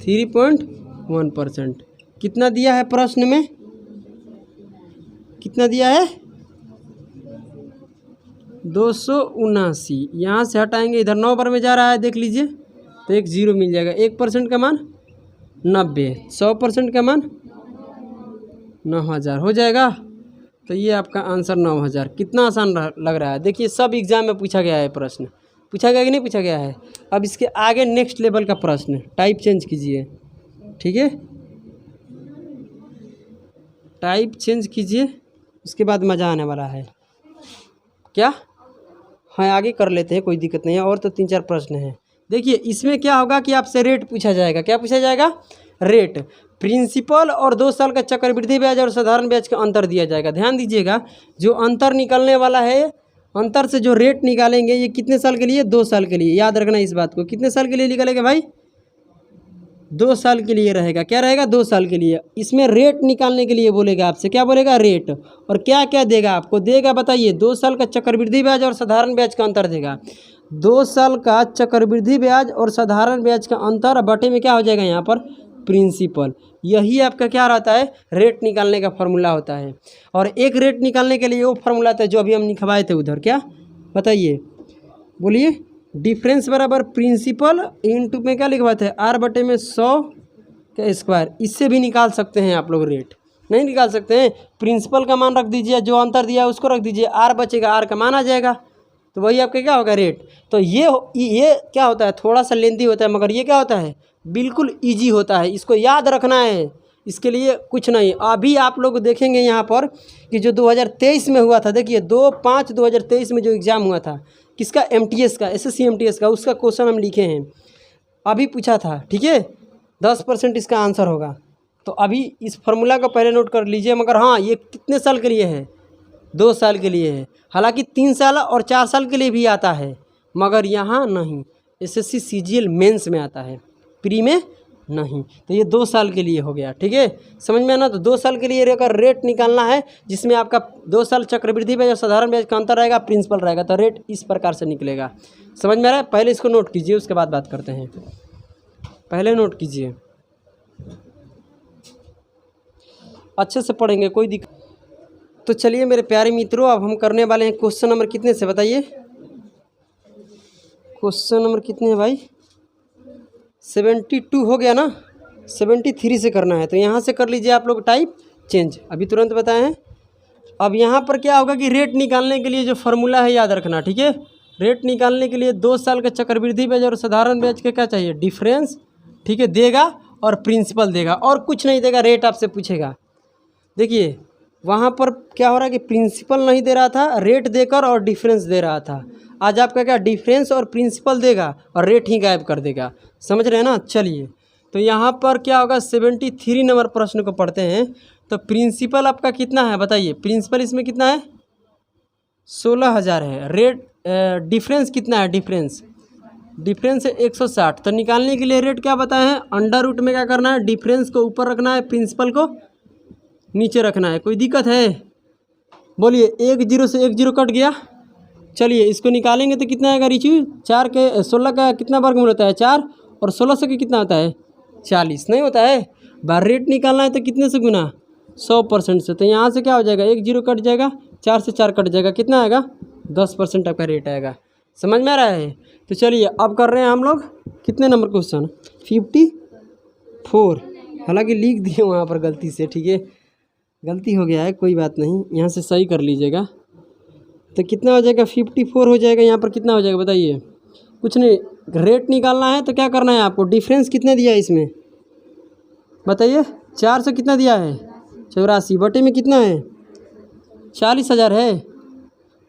A: 3.1%। कितना दिया है प्रश्न में, कितना दिया है 279। यहाँ से हटाएंगे, इधर 9 बार में जा रहा है देख लीजिए, तो एक 0 मिल जाएगा। 1% का मान 90, 100% का मान 9000 हो जाएगा। तो ये आपका आंसर 9000। कितना आसान लग रहा है। देखिए सब एग्जाम में पूछा गया है प्रश्न, पूछा गया कि नहीं पूछा गया है। अब इसके आगे नेक्स्ट लेवल का प्रश्न, टाइप चेंज कीजिए, ठीक है, टाइप चेंज कीजिए, उसके बाद मज़ा आने वाला है। क्या हाँ आगे कर लेते हैं, कोई दिक्कत नहीं है। और तो 3-4 प्रश्न हैं। देखिए इसमें क्या होगा कि आपसे रेट पूछा जाएगा। क्या पूछा जाएगा, रेट, प्रिंसिपल और 2 साल का चक्रवृद्धि ब्याज और साधारण ब्याज का अंतर दिया जाएगा। ध्यान दीजिएगा, जो अंतर निकलने वाला है, अंतर से जो रेट निकालेंगे ये कितने साल के लिए, 2 साल के लिए। याद रखना इस बात को, कितने साल के लिए निकलेगा भाई, 2 साल के लिए रहेगा। क्या रहेगा, 2 साल के लिए। इसमें रेट निकालने के लिए बोलेगा आपसे, क्या बोलेगा, रेट। और क्या क्या देगा आपको, देगा बताइए, 2 साल का चक्रवृद्धि ब्याज और साधारण ब्याज का अंतर देगा। 2 साल का चक्रवृद्धि ब्याज और साधारण ब्याज का अंतर बटे में क्या हो जाएगा यहाँ पर, प्रिंसिपल। यही आपका क्या रहता है, रेट निकालने का फॉर्मूला होता है। और एक रेट निकालने के लिए वो फॉर्मूला था जो अभी हम लिखवाए थे उधर, क्या बताइए, बोलिए, डिफरेंस बराबर प्रिंसिपल इंटू में क्या लिखवाए थे, r बटे में 100 का स्क्वायर। इससे भी निकाल सकते हैं आप लोग, रेट नहीं निकाल सकते हैं, प्रिंसिपल का मान रख दीजिए, जो अंतर दिया है उसको रख दीजिए, r बचेगा, r का मान आ जाएगा, तो वही आपका क्या होगा, रेट। तो ये क्या होता है, थोड़ा सा लेंथी होता है, मगर ये क्या होता है, बिल्कुल ईजी होता है। इसको याद रखना है, इसके लिए कुछ नहीं। अभी आप लोग देखेंगे यहाँ पर कि जो 2023 में हुआ था, देखिए 2/5/2023 में जो एग्ज़ाम हुआ था, किसका, MTS का, SSC MTS का, उसका क्वेश्चन हम लिखे हैं, अभी पूछा था, ठीक है। 10% इसका आंसर होगा। तो अभी इस फार्मूला को पहले नोट कर लीजिए। मगर हाँ, ये कितने साल के लिए है, 2 साल के लिए है। हालांकि 3 साल और 4 साल के लिए भी आता है, मगर यहाँ नहीं, SSC CGL मेंस में आता है, प्री में नहीं। तो ये 2 साल के लिए हो गया, ठीक है, समझ में आना। तो 2 साल के लिए अगर रेट निकालना है, जिसमें आपका 2 साल चक्रवृद्धि ब्याज और साधारण ब्याज का अंतर रहेगा, प्रिंसिपल रहेगा, तो रेट इस प्रकार से निकलेगा। समझ में आ रहा है। पहले इसको नोट कीजिए, उसके बाद बात करते हैं। पहले नोट कीजिए, अच्छे से पढ़ेंगे, कोई दिक्कत। तो चलिए मेरे प्यारे मित्रों, अब हम करने वाले हैं क्वेश्चन नंबर कितने से, बताइए, क्वेश्चन नंबर कितने हैं भाई, 72 हो गया ना, 73 से करना है। तो यहाँ से कर लीजिए आप लोग टाइप चेंज, अभी तुरंत बताए हैं। अब यहाँ पर क्या होगा कि रेट निकालने के लिए जो फार्मूला है याद रखना, ठीक है। रेट निकालने के लिए 2 साल का चक्रवृद्धि ब्याज और साधारण ब्याज का क्या चाहिए, डिफरेंस, ठीक है, देगा, और प्रिंसिपल देगा, और कुछ नहीं देगा, रेट आपसे पूछेगा। देखिए वहाँ पर क्या हो रहा है कि प्रिंसिपल नहीं दे रहा था, रेट देकर और डिफरेंस दे रहा था। आज आपका क्या, डिफरेंस और प्रिंसिपल देगा और रेट ही गायब कर देगा। समझ रहे हैं ना। चलिए तो यहाँ पर क्या होगा, 73 नंबर प्रश्न को पढ़ते हैं। तो प्रिंसिपल आपका कितना है बताइए, प्रिंसिपल इसमें कितना है, 16000 है। रेट डिफरेंस कितना है, डिफरेंस है 160। तो निकालने के लिए रेट क्या बताए हैं, अंडर रूट में क्या करना है, डिफरेंस को ऊपर रखना है, प्रिंसिपल को नीचे रखना है। कोई दिक्कत है, बोलिए। 1 0 से 1 0 कट गया। चलिए इसको निकालेंगे तो कितना आएगा रिचू, 4 के 16 का कितना वर्गमूल होता है, 4, और 16 से कितना होता है, 40 नहीं होता है। बार रेट निकालना है तो कितने से गुना, 100% से। तो यहाँ से क्या हो जाएगा, 1 0 कट जाएगा, 4 से 4 कट जाएगा, कितना आएगा, 10% आपका रेट आएगा। समझ में आ रहा है। तो चलिए अब कर रहे हैं हम लोग कितने नंबर क्वेश्चन, 54। हालांकि लिख दिए वहाँ पर गलती से, ठीक है, गलती हो गया है, कोई बात नहीं, यहाँ से सही कर लीजिएगा। तो कितना हो जाएगा, 54 हो जाएगा। यहाँ पर कितना हो जाएगा बताइए, कुछ नहीं, रेट निकालना है तो क्या करना है आपको, डिफरेंस कितने दिया है इसमें बताइए, 4 से कितना दिया है, 84 बटे में कितना है, 40,000 है।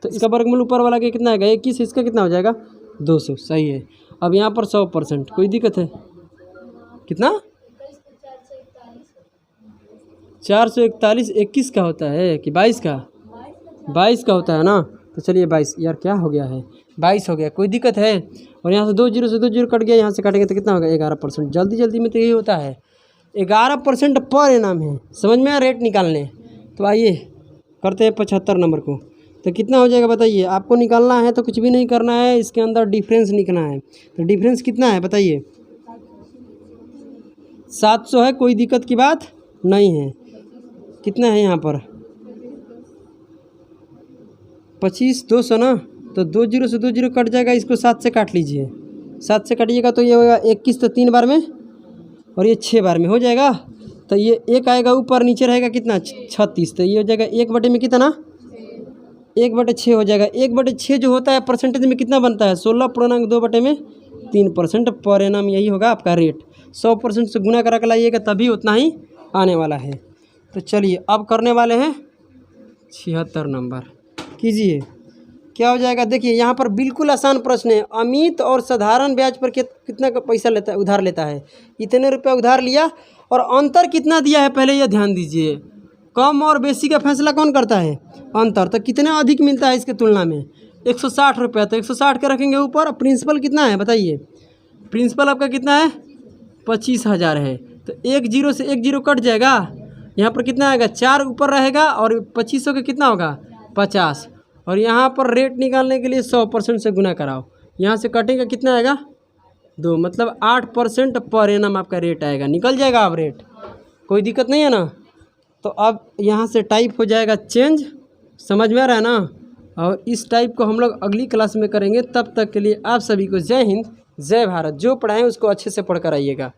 A: तो इसका वर्गमूल ऊपर वाला के कितना आएगा, 21, इसका कितना हो जाएगा, 200। सही है। अब यहाँ पर 100%, कोई दिक्कत है, कितना, 441, 21 का होता है कि 22 का, 22 का होता है ना। तो चलिए 22, यार क्या हो गया है, 22 हो गया, कोई दिक्कत है। और यहाँ से 2 जीरो से 2 जीरो कट गया, यहाँ से काटेंगे तो कितना होगा 11%। जल्दी जल्दी में तो यही होता है, 11% पर एनम है। समझ में रेट निकालने। तो आइए करते हैं 75 नंबर को। तो कितना हो जाएगा बताइए, आपको निकालना है तो कुछ भी नहीं करना है, इसके अंदर डिफरेंस निकलना है। तो डिफरेंस कितना है बताइए, 700 है, कोई दिक्कत की बात नहीं है। कितना है यहाँ पर 25, 200 ना, तो 2 जीरो से 2 जीरो कट जाएगा, इसको 7 से काट लीजिए। 7 से काटिएगा तो ये होगा 21, तो 3 बार में, और ये 6 बार में हो जाएगा। तो ये एक आएगा ऊपर, नीचे रहेगा कितना 36, तो ये हो जाएगा 1/में कितना 1/6 हो जाएगा। 1/6 जो होता है परसेंटेज में कितना बनता है 16.2/3% पर एनम। यही होगा आपका रेट। 100% से गुना करा के लाइएगा तभी उतना ही आने वाला है। तो चलिए अब करने वाले हैं 76 नंबर। कीजिए क्या हो जाएगा, देखिए यहाँ पर बिल्कुल आसान प्रश्न है। अमित और साधारण ब्याज पर कितना का पैसा लेता है, उधार लेता है। इतने रुपया उधार लिया और अंतर कितना दिया है पहले ये ध्यान दीजिए। कम और बेसी का फैसला कौन करता है, अंतर। तो कितना अधिक मिलता है इसके तुलना में 160 रुपया, तो 160 के रखेंगे ऊपर। प्रिंसिपल कितना है बताइए, प्रिंसिपल आपका कितना है 25,000 है। तो 1 जीरो से 1 जीरो कट जाएगा, यहाँ पर कितना आएगा 4 ऊपर रहेगा, और 2500 का कितना होगा 50। और यहाँ पर रेट निकालने के लिए 100% से गुना कराओ, यहाँ से कटेगा कितना आएगा 2, मतलब 8% पर एनम आपका रेट आएगा। निकल जाएगा अब रेट, कोई दिक्कत नहीं है ना। तो अब यहाँ से टाइप हो जाएगा चेंज, समझ में आ रहा है ना। और इस टाइप को हम लोग अगली क्लास में करेंगे। तब तक के लिए आप सभी को जय हिंद, जय भारत। जो पढ़ाएं उसको अच्छे से पढ़ कर आइएगा।